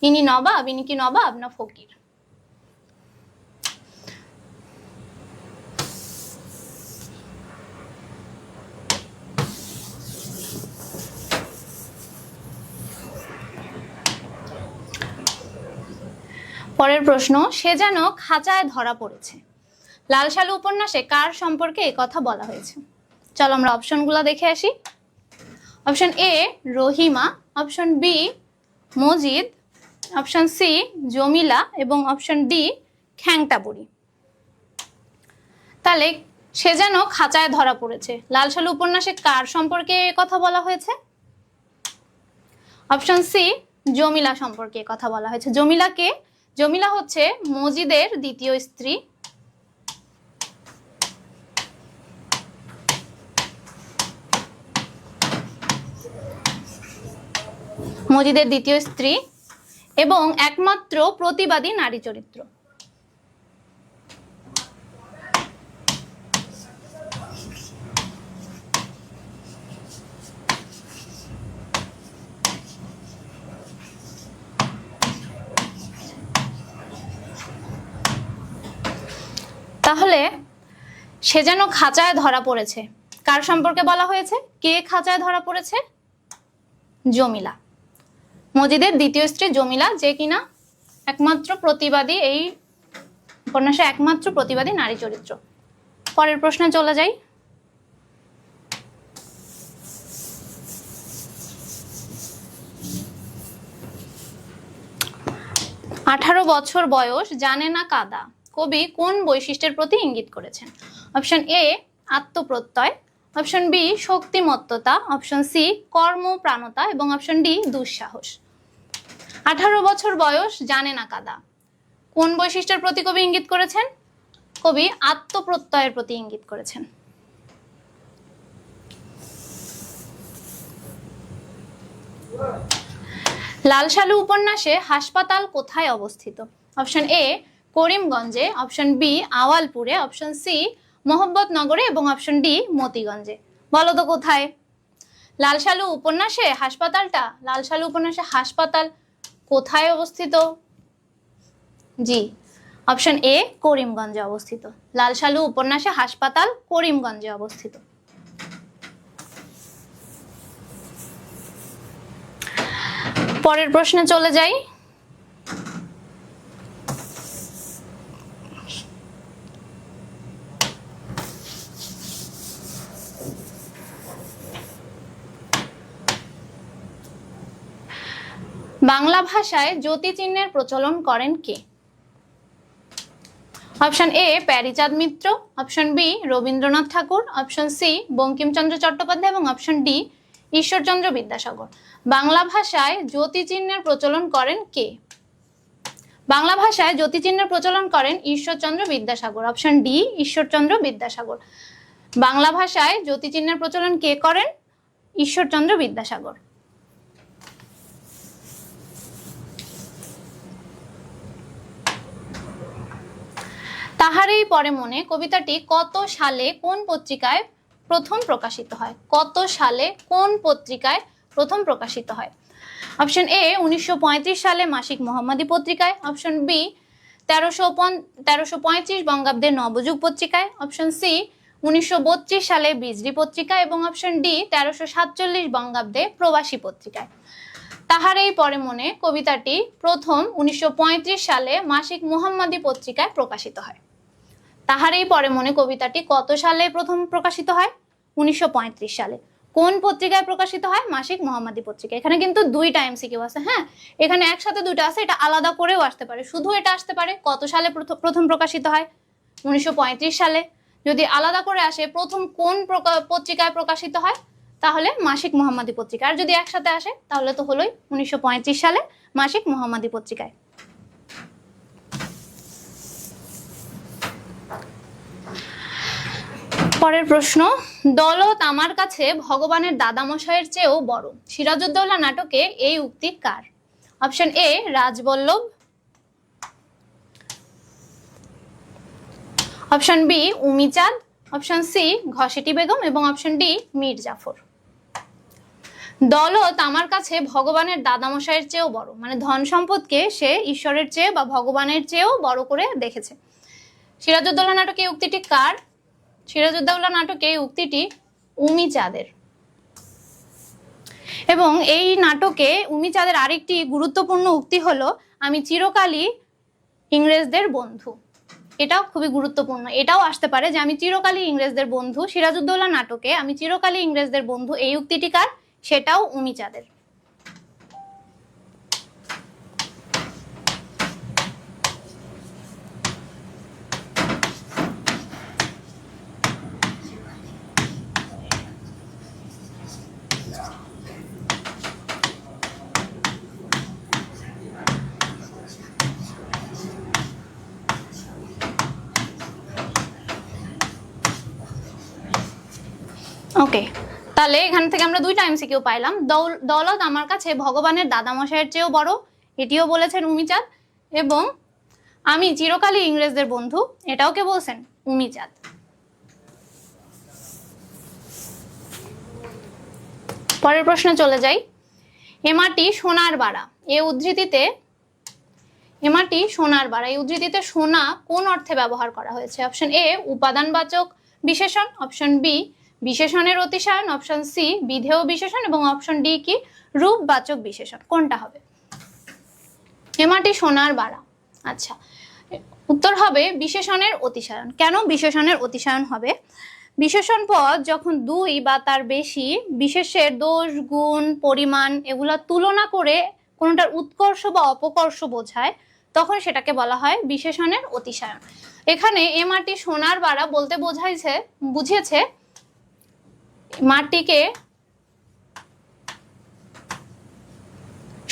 ইনি কি নবাব না ফকির। পরের প্রশ্ন, সে যেন খাঁচায় ধরা পড়েছে। লাল সালু উপন্যাসে কার সম্পর্কে এই কথা বলা হয়েছে? চলো আমরা অপশনগুলো দেখে আসি। Option A Rahima, option B Majid, option C Jamila এবং অপশন ডি খ্যাংটা বুড়ি। তাহলে সে যেন খাঁচায় ধরা পড়েছে, লাল সালু উপন্যাসে কার সম্পর্কে এই কথা বলা হয়েছে? অপশন সি জমিলা সম্পর্কে কথা বলা হয়েছে। জমিলা কে? জমিলা হচ্ছে মজিদের দ্বিতীয় স্ত্রী। মজিদের দ্বিতীয় স্ত্রী এবং একমাত্র প্রতিবাদী নারী চরিত্র। তাহলে সে যেন খাঁচায় ধরা পড়েছে, কার সম্পর্কে বলা হয়েছে? কে খাঁচায় ধরা পড়েছে? জমিলা, মজিদের দ্বিতীয় স্ত্রী জমিলা, যে কিনা একমাত্র প্রতিবাদী, এই উপন্যাসে একমাত্র প্রতিবাদী নারী চরিত্র। পরের প্রশ্নে চলে যাই। আঠারো বছর বয়স জানে না কাদা কবি কোন বৈশিষ্ট্যের প্রতি ইঙ্গিত করেছেন? অপশন এ আত্মপ্রত্যয়, অপশন বি শক্তিমত্ততা, অপশন সি কর্মপ্রাণতা এবং অপশন ডি দুঃসাহস। 18 বছর বয়স জানে না কাদা কোন বৈশিষ্ট্যের প্রতি কবি ইঙ্গিত করেছেন? কবি আত্মপ্রত্যয়ের প্রতি ইঙ্গিত করেছেন। লাল সালু উপন্যাসে হাসপাতাল কোথায় অবস্থিত? অপশন এ করিমগঞ্জে, অপশন বি আওয়ালপুরে, অপশন সি মোহাম্মদনগরে এবং অপশন ডি মতিগঞ্জে। বলো তো কোথায়? লাল সালু উপন্যাসে হাসপাতালটা, লাল সালু উপন্যাসে হাসপাতাল কোথায় অবস্থিত? জি, অপশন এ করিমগঞ্জে অবস্থিত। লাল সালু উপন্যাসে হাসপাতাল করিমগঞ্জে অবস্থিত। পরের প্রশ্নে চলে যাই। বাংলা ভাষায় জ্যোতি চিহ্নের প্রচলন করেন কে? Option A Pearychand Mitra, option B Rabindranath Tagore, option C Bankimchandra Chattopadhyay এবং অপশন ডি ঈশ্বরচন্দ্র বিদ্যাসাগর। বাংলা ভাষায় জ্যোতি চিহ্নের প্রচলন করেন কে? বাংলা ভাষায় জ্যোতি চিহ্নের প্রচলন করেন ঈশ্বরচন্দ্র বিদ্যাসাগর। Option D Ishwarchandra Vidyasagar. বাংলা ভাষায় জ্যোতি চিহ্নের প্রচলন কে করেন? ঈশ্বরচন্দ্র বিদ্যাসাগর। তাহারই পরে মনে কবিতাটি কত সালে কোন পত্রিকায় প্রথম প্রকাশিত হয়? কত সালে কোন পত্রিকায় প্রথম প্রকাশিত হয়? অপশন এ 1935 সালে মাসিক মোহাম্মদী পত্রিকায়, অপশন বি 1335 বঙ্গাব্দের নবযুগ পত্রিকায়, অপশন সি 1932 সালে বিজলি পত্রিকা এবং অপশন ডি 1347 বঙ্গাব্দে প্রবাসী পত্রিকায়। তাহারই পরে মনে কবিতাটি প্রথম 1935 সালে মাসিক মোহাম্মদী পত্রিকায় প্রকাশিত হয়। তাহারই পরে মনে কবিতাটি কত সালে প্রথম প্রকাশিত হয়? 1935 সালে। কোন পত্রিকায় প্রকাশিত হয়? মাসিক মোহাম্মদী পত্রিকা। এখানে কিন্তু দুইটা এমসিকিউ আছে, হ্যাঁ, এখানে একসাথে দুইটা আছে, এটা আলাদা করেও আসতে পারে। শুধু এটা আসতে পারে কত সালে প্রথম প্রকাশিত হয়? 1935 সালে। যদি আলাদা করে আসে প্রথম কোন পত্রিকায় প্রকাশিত হয়, তাহলে মাসিক মোহাম্মদী পত্রিকা। আর যদি একসাথে আসে তাহলে তো হলোই 1935 সালে মাসিক মোহাম্মদী পত্রিকায়। পরের প্রশ্ন, দৌলত আমার কাছে ভগবানের দাদামশাইয়ের চেয়েও বড়। সিরাজউদ্দৌলা নাটকে এই উক্তি কার? Option A Rajballabh, option B Umichand, option C Ghaseti Begum এবং অপশন ডি মীর জাফর। দৌলত আমার কাছে ভগবানের দাদামশাইয়ের চেয়েও বড়, মানে ধন সম্পদকে সে ঈশ্বরের চেয়ে বা ভগবানের চেয়েও বড় করে দেখেছে। সিরাজউদ্দৌলা নাটকে এই উক্তিটি কার? সিরাজউদ্দৌলা নাটকে এই উক্তিটি উমিচাঁদের। এবং এই নাটকে উমিচাঁদের আরেকটি গুরুত্বপূর্ণ উক্তি হলো, আমি চিরকালই ইংরেজদের বন্ধু। এটাও খুবই গুরুত্বপূর্ণ, এটাও আসতে পারে যে আমি চিরকালই ইংরেজদের বন্ধু। সিরাজউদ্দৌলা নাটকে আমি চিরকালই ইংরেজদের বন্ধু, এই উক্তিটি কার? সেটাও উমিচাঁদের। ওকে, তাহলে এখান থেকে আমরা দুইটা এমসিকিউ পাইলাম। দৌলত আমার কাছে ভগবানের দাদামশাইয়ের চেয়েও বড়, এটিও বলেছেন উমিচাঁদ, এবং আমি চিরকালই ইংরেজদের বন্ধু, এটাও কে বলছেন? উমিচাঁদ। পরের প্রশ্নে চলে যাই। এমাটি সোনার বাড়া, এই উদ্ধৃতিতে এমাটি সোনার বাড়া, এই উদ্ধৃতিতে সোনা কোন অর্থে ব্যবহার করা হয়েছে? অপশন এ উপাদানবাচক বিশেষণ, অপশন বি বিশেষণের অতিশয়ন, অপশন সি বিধেয় বিশেষণ এবং অপশন ডি কি রূপবাচক বিশেষণ। কোনটা হবে? এমাটি সোনার বাড়া, আচ্ছা, উত্তর হবে বিশেষণের অতিশয়ন। কেন বিশেষণের অতিশয়ন হবে? বিশেষণ পদ যখন দুই বা তার বেশি বিশেষের দোষ, গুণ, পরিমাণ এগুলা তুলনা করে কোনটার উৎকর্ষ বা অপকর্ষ বোঝায়, তখন সেটাকে বলা হয় বিশেষণের অতিশয়ন। এখানে এ মাটি সোনার বাড়া বলতে বুঝিয়েছে মাটিকে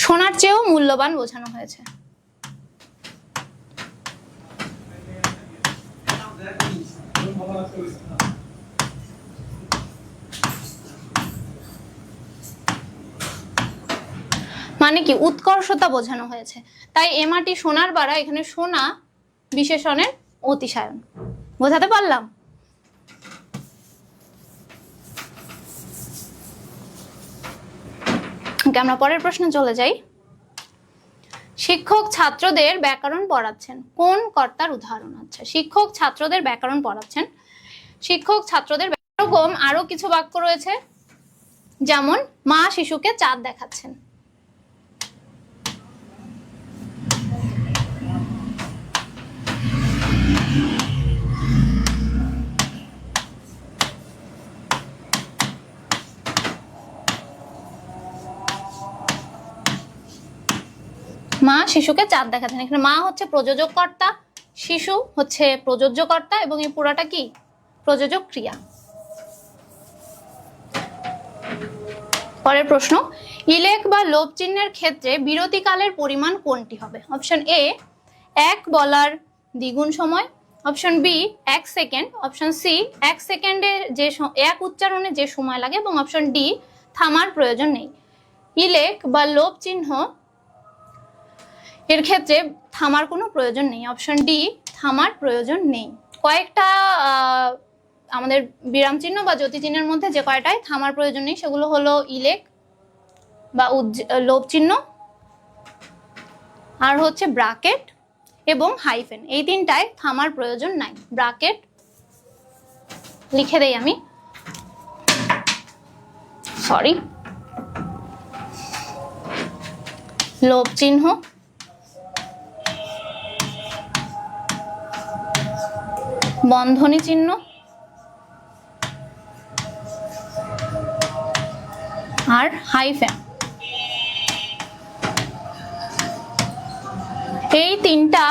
সোনার চেয়েও মূল্যবান বোঝানো হয়েছে। মানে কি উৎকর্ষতা বোঝানো হয়েছে, তাই এ মাটি সোনার বাড়া, এখানে সোনা বিশেষণের অতিশয়ন। বোঝাতে পারলাম? ওকে, আমরা পরের প্রশ্নে চলে যাই। শিক্ষক ছাত্রদের ব্যাকরণ পড়াচ্ছেন, কোন কর্তার উদাহরণ? আচ্ছা, শিক্ষক ছাত্রদের ব্যাকরণ পড়াচ্ছেন, শিক্ষক ছাত্রদের এরকম আরো কিছু বাক্য রয়েছে, যেমন মা শিশুকে চাঁদ দেখাচ্ছেন। মা শিশুকে চাঁদ দেখাচ্ছেন, এখানে মা হচ্ছে প্রযোজক কর্তা, শিশু হচ্ছে প্রযোজ্য কর্তা, এবং এই পুরাটা কি প্রযোজক ক্রিয়া। পরের প্রশ্ন, ইলেক বা লোপ চিহ্নের ক্ষেত্রে বিরতিকালের পরিমাণ কোনটি হবে? অপশন এ 1 বলার দ্বিগুণ সময়, option B 1 second, option C 1 সেকেন্ডে যে 1 উচ্চারণে যে সময় লাগে, এবং অপশন ডি থামার প্রয়োজন নেই। ইলেক বা লোপ চিহ্ন এর ক্ষেত্রে থামার কোনো প্রয়োজন নেই, অপশন ডি থামার প্রয়োজন নেই। কয়েকটা আমাদের বিরাম চিহ্ন বা জ্যোতি চিহ্নের মধ্যে যে কয়টায় থামার প্রয়োজন নেই সেগুলো হলো ইলেক বা লোপ চিহ্ন, আর হচ্ছে ব্রাকেট এবং হাইফেন, এই তিনটায় থামার প্রয়োজন নাই। ব্রাকেট লিখে দেই আমি, সরি, লোপ চিহ্ন, বন্ধনী চিহ্ন, আর হাইফেন, এই তিনটা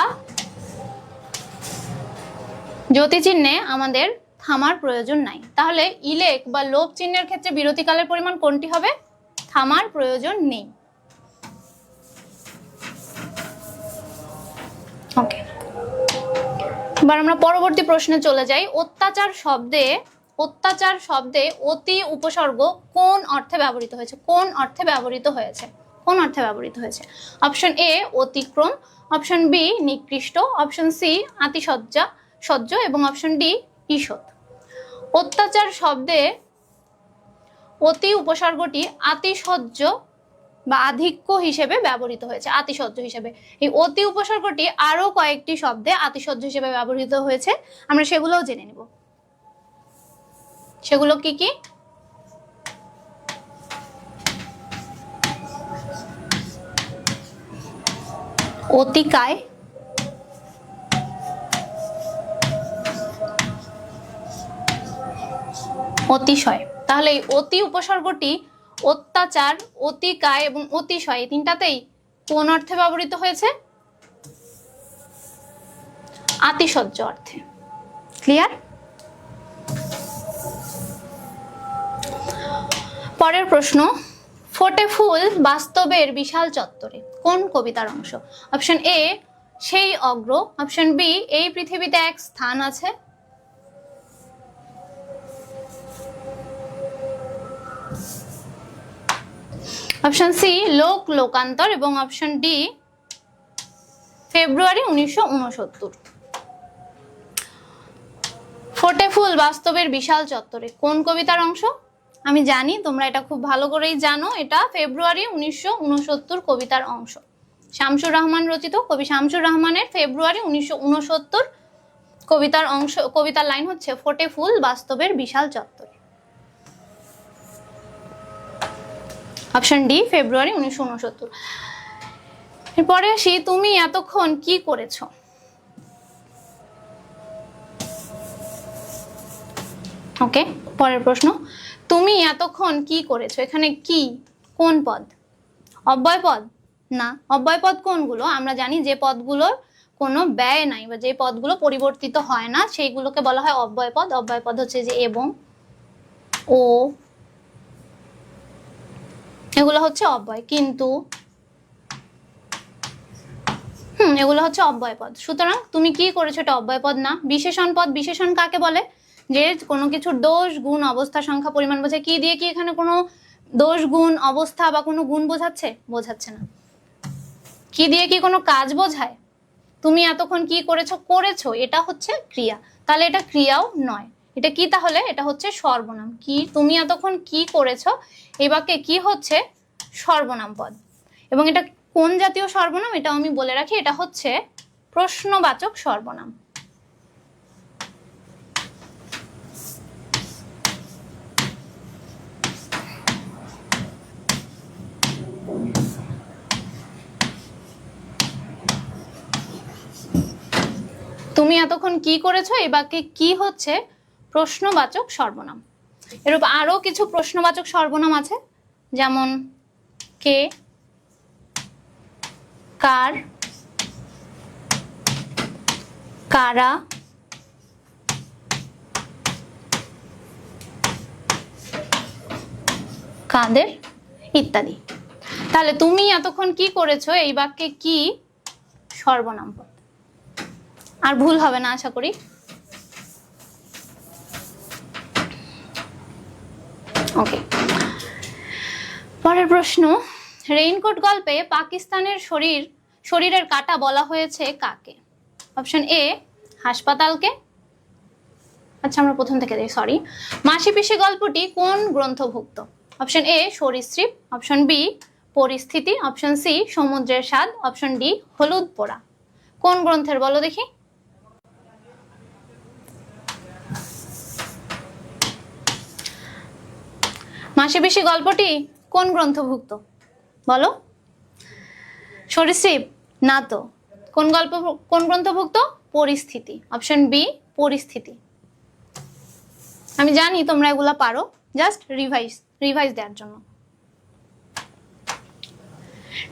জ্যোতি চিহ্নে আমাদের থামার প্রয়োজন নাই। তাহলে ইলেক বা লোপ চিহ্নের ক্ষেত্রে বিরতিকালের পরিমাণ কোনটি হবে? থামার প্রয়োজন নেই। ওকে, এবার আমরা পরবর্তী প্রশ্নে চলে যাই। অত্যাচার শব্দে অতি উপসর্গ কোন অর্থে ব্যবহৃত হয়েছে? কোন অর্থে ব্যবহৃত হয়েছে? কোন অর্থে ব্যবহৃত হয়েছে? অপশন এ অতিক্রম, অপশন বি নিকৃষ্ট, অপশন সি সহ্য, এবং অপশন ডি ঈষৎ। অত্যাচার শব্দে অতি উপসর্গটি আতিশয্য বা আধিক্য হিসেবে ব্যবহৃত হয়েছে, আতিশয্য হিসেবে। এই অতি উপসর্গটি আরো কয়েকটি শব্দে আতিশয্য হিসেবে ব্যবহৃত হয়েছে, আমরা সেগুলোও জেনে নিব। সেগুলো কি কি? অতিকায়, অতিশয়। তাহলে এই অতি উপসর্গটি অত্যাচার, অতিকায় এবং অতিশয় এই তিনটাতেই কোন অর্থে ব্যবহৃত হয়েছে? আতিশয্য অর্থে। ক্লিয়ার? পরের প্রশ্ন, ফোটে ফুল বাস্তবের বিশাল চত্বরে কোন কবিতার অংশ? অপশন এ সেই অগ্র, অপশন বি এই পৃথিবীতে এক স্থান আছে, অপশন সি লোকান্তর, এবং অপশন ডি ফেব্রুয়ারি 1969। ফোটে ফুল বাস্তবের বিশাল চত্বরে কোন কবিতার অংশ? আমি জানি তোমরা এটা খুব ভালো করেই জানো, এটা ফেব্রুয়ারি 1969 কবিতার অংশ। শামসুর রহমান রচিত, কবি শামসুর রহমানের ফেব্রুয়ারি 1969 কবিতার অংশ। কবিতার লাইন হচ্ছে ফোটে ফুল বাস্তবের বিশাল চত্বরে। অপশন ডি ফেব্রুয়ারি 1969। এরপরে আসি, তুমি এতক্ষণ কি করেছো? ওকে, পরের প্রশ্ন, তুমি এতক্ষণ কি করেছো? এখানে কি কোন পদ? অব্যয় পদ? না। অব্যয় পদ কোনগুলো? আমরা জানি যে পদগুলোর কোনো ব্যয় নাই বা যে পদগুলো পরিবর্তিত হয় না সেইগুলোকে বলা হয় অব্যয় পদ। অব্যয় পদ হচ্ছে যে এবং, ও, এগুলো হচ্ছে অব্যয়। কিন্তু এগুলো হচ্ছে অব্যয় পদ। সুতরাং তুমি কি করেছো এটা অব্যয় পদ না। বিশেষণ পদ, বিশেষণ কাকে বলে? যে কোনো কিছুর দোষ, গুণ, অবস্থা, সংখ্যা, পরিমাণ বোঝায়। কি দিয়ে কি এখানে কোনো দোষ, গুণ, অবস্থা বা কোনো গুণ বোঝাচ্ছে? বোঝাচ্ছে না। কি দিয়ে কি কোনো কাজ বোঝায়? তুমি এতক্ষণ কি করেছো? করেছো, এটা হচ্ছে ক্রিয়া, তাহলে এটা ক্রিয়াও নয়। এটা কি তাহলে? এটা হচ্ছে সর্বনাম। কি তুমি এতক্ষণ কি করেছো এই বাক্যে কি হচ্ছে? সর্বনাম পদ। এবং এটা কোন জাতীয় সর্বনাম এটাও আমি বলে রাখি, এটা হচ্ছে প্রশ্নবাচক সর্বনাম। তুমি এতক্ষণ কি করেছো? এই বাক্যে কি হচ্ছে? প্রশ্নবাচক সর্বনাম। এরূপ আরো কিছু প্রশ্নবাচক সর্বনাম আছে, যেমন কে, কার, কারা, কাদের ইত্যাদি। তাহলে তুমি এতক্ষণ কি করেছো? এই বাক্যে কি সর্বনাম পদ। আর ভুল হবে না আশা করি। ওকে, পরের প্রশ্ন, রেইনকোট গল্পে পাকিস্তানের শরীরের কাঁটা বলা হয়েছে কাকে? অপশন এ হাসপাতালকে। আচ্ছা আমরা প্রথম থেকে দিই, সরি। মাসি পিসি গল্পটি কোন গ্রন্থভুক্ত? অপশন এ সরীসৃপ, অপশন বি পরিস্থিতি, অপশন সি সমুদ্রের স্বাদ, অপশন ডি হলুদ পোড়া। কোন গ্রন্থের বলো দেখি? মাসি পিসি গল্পটি কোন গ্রন্থভুক্ত বলো? সরীসৃপ না তো। কোন গ্রন্থভুক্ত? পরিস্থিতি, অপশন বি পরিস্থিতি। আমি জানি তোমরা এগুলা পারো, জাস্ট রিভাইজ দেওয়ার জন্য।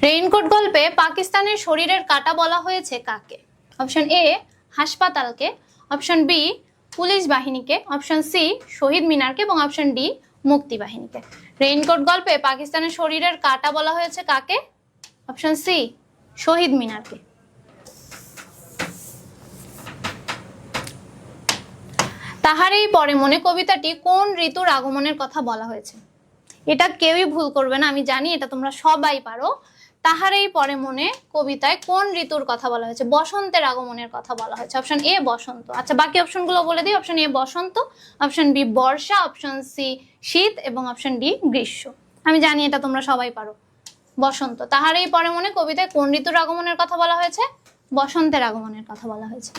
রেইনকোট গল্পে পাকিস্তানের শরীরের কাঁটা বলা হয়েছে কাকে? অপশন এ হাসপাতালকে, অপশন বি পুলিশ বাহিনীকে, অপশন সি শহীদ মিনারকে এবং অপশন ডি মুক্তি বাহিনীকে। রেইনকোট গল্পে পাকিস্তানের শরীরের কাঁটা বলা হয়েছে কাকে? অপশন সি শহীদ মিনারকে। তাহারেই পরে মনে কবিতাটি কোন ঋতুর আগমনের কথা বলা হয়েছে? এটা কেউই ভুল করবে না, আমি জানি এটা তোমরা সবাই পারো। তাহারেই পরে মনে কবিতায় কোন ঋতুর কথা বলা হয়েছে? বসন্তের আগমনের কথা বলা হয়েছে। অপশন এ বসন্ত। আচ্ছা বাকি অপশনগুলো বলে দিই। Option A Basanta, option B বর্ষা, অপশন সি শীত এবং অপশন ডি গ্রীষ্ম। আমি জানি এটা তোমরা সবাই পারো। বসন্ত। তাহারেই পরে মনে কবিতায় কোন ঋতুর আগমনের কথা বলা হয়েছে? বসন্তের আগমনের কথা বলা হয়েছে।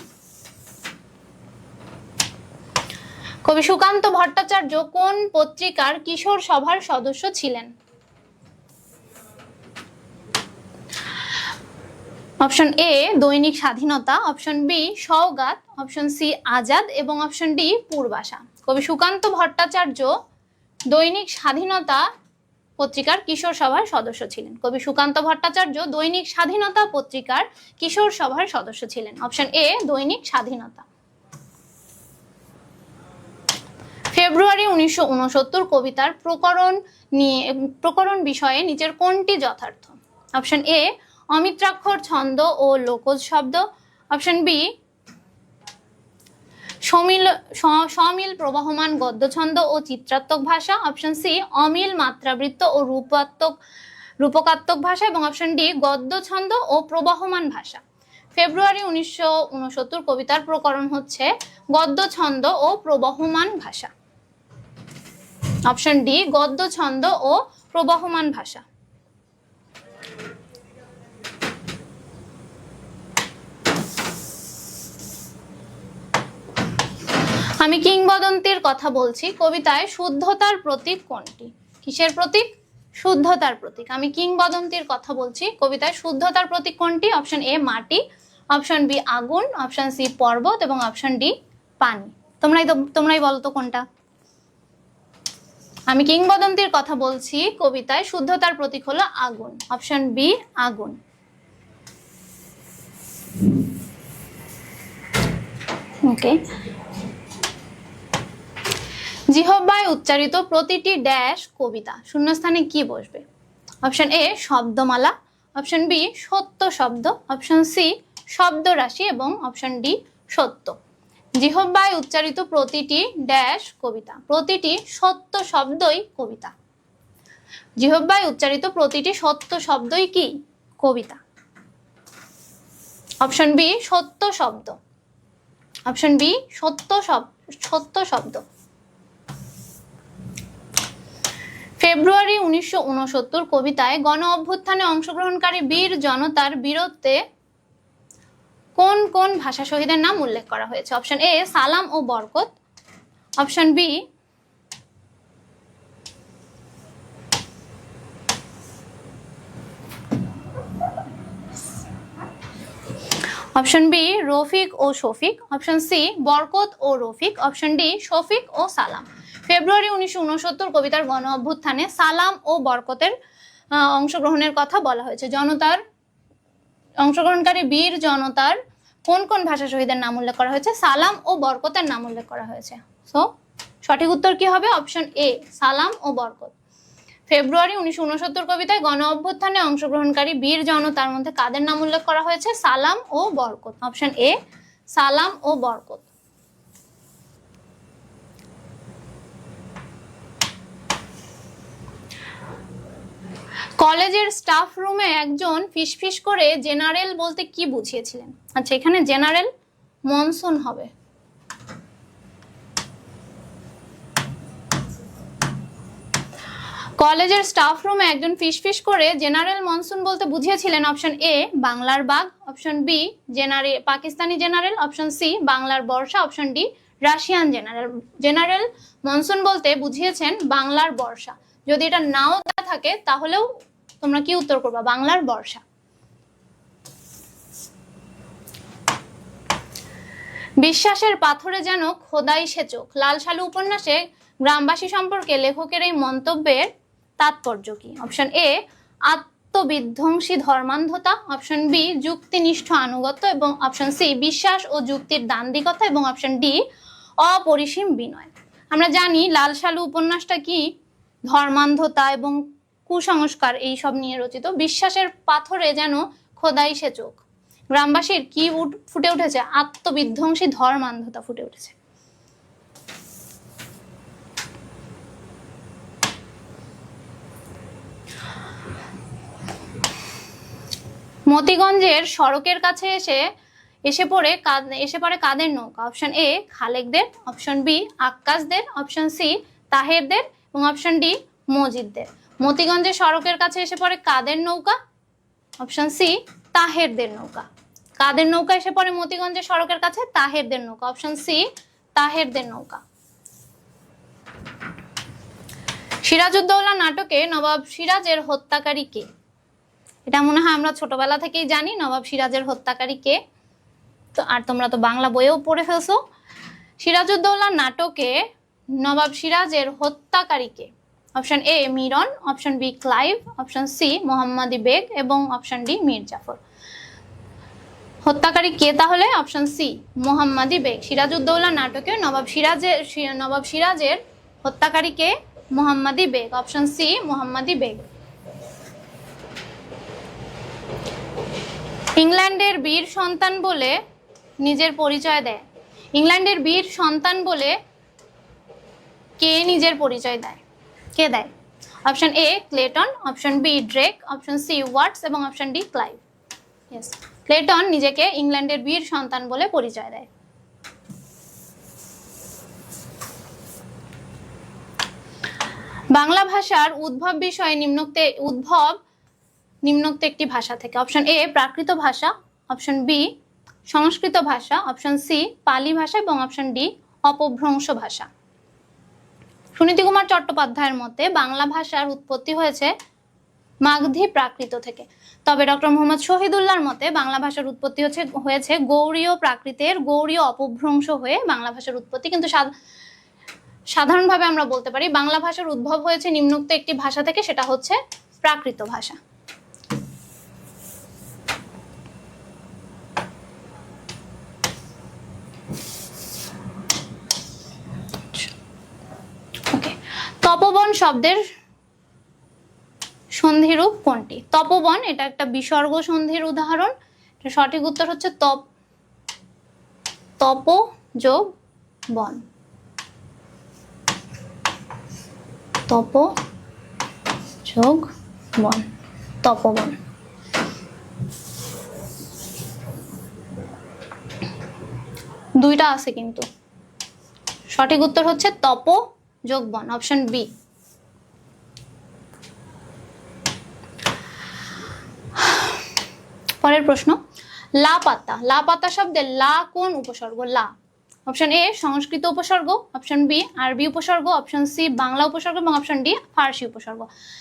কবি সুকান্ত ভট্টাচার্য কোন পত্রিকার কিশোর সভার সদস্য ছিলেন? Option A Dainik Swadhinata, option B Saogat, option C Azad এবং অপশন ডি পূর্বাশা। কবি সুকান্ত ভট্টাচার্য দৈনিক স্বাধীনতা পত্রিকার কিশোর সভার সদস্য ছিলেন। কবি সুকান্ত ভট্টাচার্য দৈনিক স্বাধীনতা পত্রিকার কিশোর সভার সদস্য ছিলেন। অপশন এ দৈনিক স্বাধীনতা। ফেব্রুয়ারি 1969 কবিতার প্রকরণ বিষয়ে নিচের কোনটি যথার্থ? অপশন এ অমিত্রাক্ষর ছন্দ ও লোকজ শব্দ, অপশন বি সমিল প্রবাহমান গদ্য ছন্দ ও চিত্রাত্মক ভাষা, অপশন সি অমিল মাত্রাবৃত্ত ও রূপকাত্মক ভাষা এবং অপশন ডি গদ্য ছন্দ ও প্রবাহমান ভাষা। ফেব্রুয়ারি 1969 কবিতার প্রকরণ হচ্ছে গদ্য ছন্দ ও প্রবাহমান ভাষা। অপশন ডি গদ্য ছন্দ ও প্রবাহমান ভাষা। আমি কিংবদন্তির কথা বলছি কবিতায় শুদ্ধতার প্রতীক কোনটি? কিসের প্রতীক? শুদ্ধতার প্রতীক। আমি কিংবদন্তির কথা বলছি কবিতায় শুদ্ধতার প্রতীক কোনটি? অপশন এ মাটি, অপশন বি আগুন, অপশন সি পর্বত এবং অপশন ডি পানি। তোমরাই বলো তো কোনটা? আমি কিংবদন্তির কথা বলছি কবিতায় শুদ্ধতার প্রতীক হলো আগুন, অপশন বি আগুন। ওকে, জিহ্বায় উচ্চারিত প্রতিটি ড্যাশ কবিতা শূন্যস্থানে কি বসবে? অপশন এ শব্দমালা, অপশন বি সত্য শব্দ, অপশন সি শব্দ রাশি এবং অপশন ডি সত্য। জিহ্বায় উচ্চারিত প্রতিটি ড্যাশ কবিতা, প্রতিটি সত্য শব্দই কবিতা। জিহ্বায় উচ্চারিত প্রতিটি সত্য শব্দই কি? কবিতা। অপশন বি সত্য শব্দ, অপশন বি সত্য শব্দ। ফেব্রুয়ারি 1969 কবিতায় গণ অভ্যুত্থানে অংশগ্রহণকারী বীর জনতার বীরত্বে কোন কোন ভাষা শহীদের নাম উল্লেখ করা হয়েছে? অপশন এ সালাম ও বরকত, অপশন বি রফিক ও শফিক, অপশন সি বরকত ও রফিক, অপশন ডি শফিক ও সালাম। ফেব্রুয়ারি 1969 কবিতার গণ অভ্যুত্থানে সালাম ও বরকতের অংশগ্রহণের কথা বলা হয়েছে। জনতার অংশগ্রহণকারী বীর জনতার কোন কোন ভাষা শহীদের নাম উল্লেখ করা হয়েছে? সালাম ও বরকতের নাম উল্লেখ করা হয়েছে। সো সঠিক উত্তর কি হবে? অপশন এ সালাম ও বরকত। ফেব্রুয়ারি 1969 কবিতায় গণ অভ্যুত্থানে অংশগ্রহণকারী বীর জনতার মধ্যে কাদের নাম উল্লেখ করা হয়েছে? সালাম ও বরকত। অপশন এ সালাম ও বরকত। কলেজের স্টাফ রুমে একজন ফিসফিস করে জেনারেল বলতে কি বুঝিয়েছিলেন? আচ্ছা, এখানে জেনারেল মনসুন হবে। কলেজের স্টাফ রুমে একজন ফিসফিস করে জেনারেল মনসুন বলতে বুঝিয়েছিলেন। অপশন এ বাংলার বাঘ, option B Pakistani general, option C বাংলার বর্ষা, option D Russian general. General monsoon বলতে বুঝিয়েছেন বাংলার বর্ষা। যদি এটা নাও দেওয়া থাকে তাহলেও তোমরা কি উত্তর করবা? বাংলার বর্ষা। বিশ্বাসের পাথরে যেন খোদাই সেচক লাল সালু উপন্যাসে গ্রামবাসী সম্পর্কে লেখকের এই মন্তব্যের তাৎপর্য কি? অপশন এ আত্মবিধ্বংসী ধর্মান্ধতা, অপশন বি যুক্তিনিষ্ঠ আনুগত্য, এবং অপশন সি বিশ্বাস ও যুক্তির দান্দিকতা, এবং অপশন ডি অপরিসীম বিনয়। আমরা জানি লাল সালু উপন্যাসটা কি ধর্মান্ধতা এবং কুসংস্কার এই সব নিয়ে রচিত। বিশ্বাসের পাথরে যেন খোদাই সেচক, গ্রামবাসীর কি ফুটে উঠেছে? আত্মবিধ্বংসী ধর্মান্ধতা ফুটে উঠেছে। মতিগঞ্জের সড়কের কাছে এসে পড়ে কাদের নৌকা? অপশন এ খালেকদের, অপশন বি আক্কাসদের, অপশন সি তাহেরদের, এবং অপশন ডি মজিদদের। মতিগঞ্জের সড়কের কাছে এসে পড়ে কাদের নৌকা? অপশন সি তাহেরদের নৌকা। কাদের নৌকা এসে পড়ে মতিগঞ্জের সড়কের কাছে? তাহেরদের নৌকা। অপশন সি তাহেরদের নৌকা। সিরাজউদ্দৌলা নাটকে নবাব সিরাজের হত্যাকারী কে? এটা মনে হয় আমরা ছোটবেলা থেকেই জানি নবাব সিরাজের হত্যাকারী কে। তো আর তোমরা তো বাংলা বইয়েও পড়ে ফেলছো। সিরাজউদ্দৌলা নাটকে নবাব সিরাজের হত্যাকারী কে? Option A Miran, option B Clive, option C Mohammadi Beg, এবং অপশন ডি মীর জাফর। হত্যাকারী কে তাহলে? অপশন সি মোহাম্মদী বেগ। সিরাজউদ্দৌলা নাটকে নবাব সিরাজের হত্যাকারী কে? মোহাম্মদী বেগ। অপশন সি মোহাম্মদী বেগ। ইংল্যান্ডের বীর সন্তান বলে নিজের পরিচয় দেয়। ইংল্যান্ডের বীর সন্তান বলে কে নিজের পরিচয় দেয়? কে দেয়? Option A Clayton, option B Drake, option C Watts, এবং option D Clive. Yes, Clayton নিজেকে ইংল্যান্ডের বীর সন্তান বলে পরিচয় দেয়। বাংলা ভাষার উদ্ভব বিষয়ে নিম্নোক্ত একটি ভাষা থেকে। অপশন এ প্রাকৃত ভাষা, অপশন বি সংস্কৃত ভাষা, অপশন সি পালি ভাষা, এবং অপশন ডি অপভ্রংশ ভাষা। সুনীতি কুমার চট্টোপাধ্যায়ের মতে বাংলা ভাষার উৎপত্তি হয়েছে মাগধী প্রাকৃত থেকে। তবে ডক্টর মোহাম্মদ শহীদুল্লাহর মতে বাংলা ভাষার উৎপত্তি হয়েছে গৌড়ীয় প্রাকৃতের গৌড়ীয় অপভ্রংশ হয়ে বাংলা ভাষার উৎপত্তি। কিন্তু সাধারণভাবে আমরা বলতে পারি বাংলা ভাষার উদ্ভব হয়েছে নিম্নোক্ত একটি ভাষা থেকে, সেটা হচ্ছে প্রাকৃত ভাষা। তপোবন শব্দের সন্ধিরূপ কোনটি? তপোবন এটা একটা বিসর্গ সন্ধির উদাহরণ। সঠিক উত্তর হচ্ছে তপ যোগ বন। তপ যোগ বন, তপবন। দুইটা আছে কিন্তু সঠিক উত্তর হচ্ছে তপ যোগ বন, অপশন বি। পরের প্রশ্ন, লাপাতা, লাপাতা শব্দের লা কোন উপসর্গ? লা। অপশন এ সংস্কৃত উপসর্গ, অপশন বি আরবি উপসর্গ, অপশন সি বাংলা উপসর্গ এবং অপশন ডি ফার্সি উপসর্গ।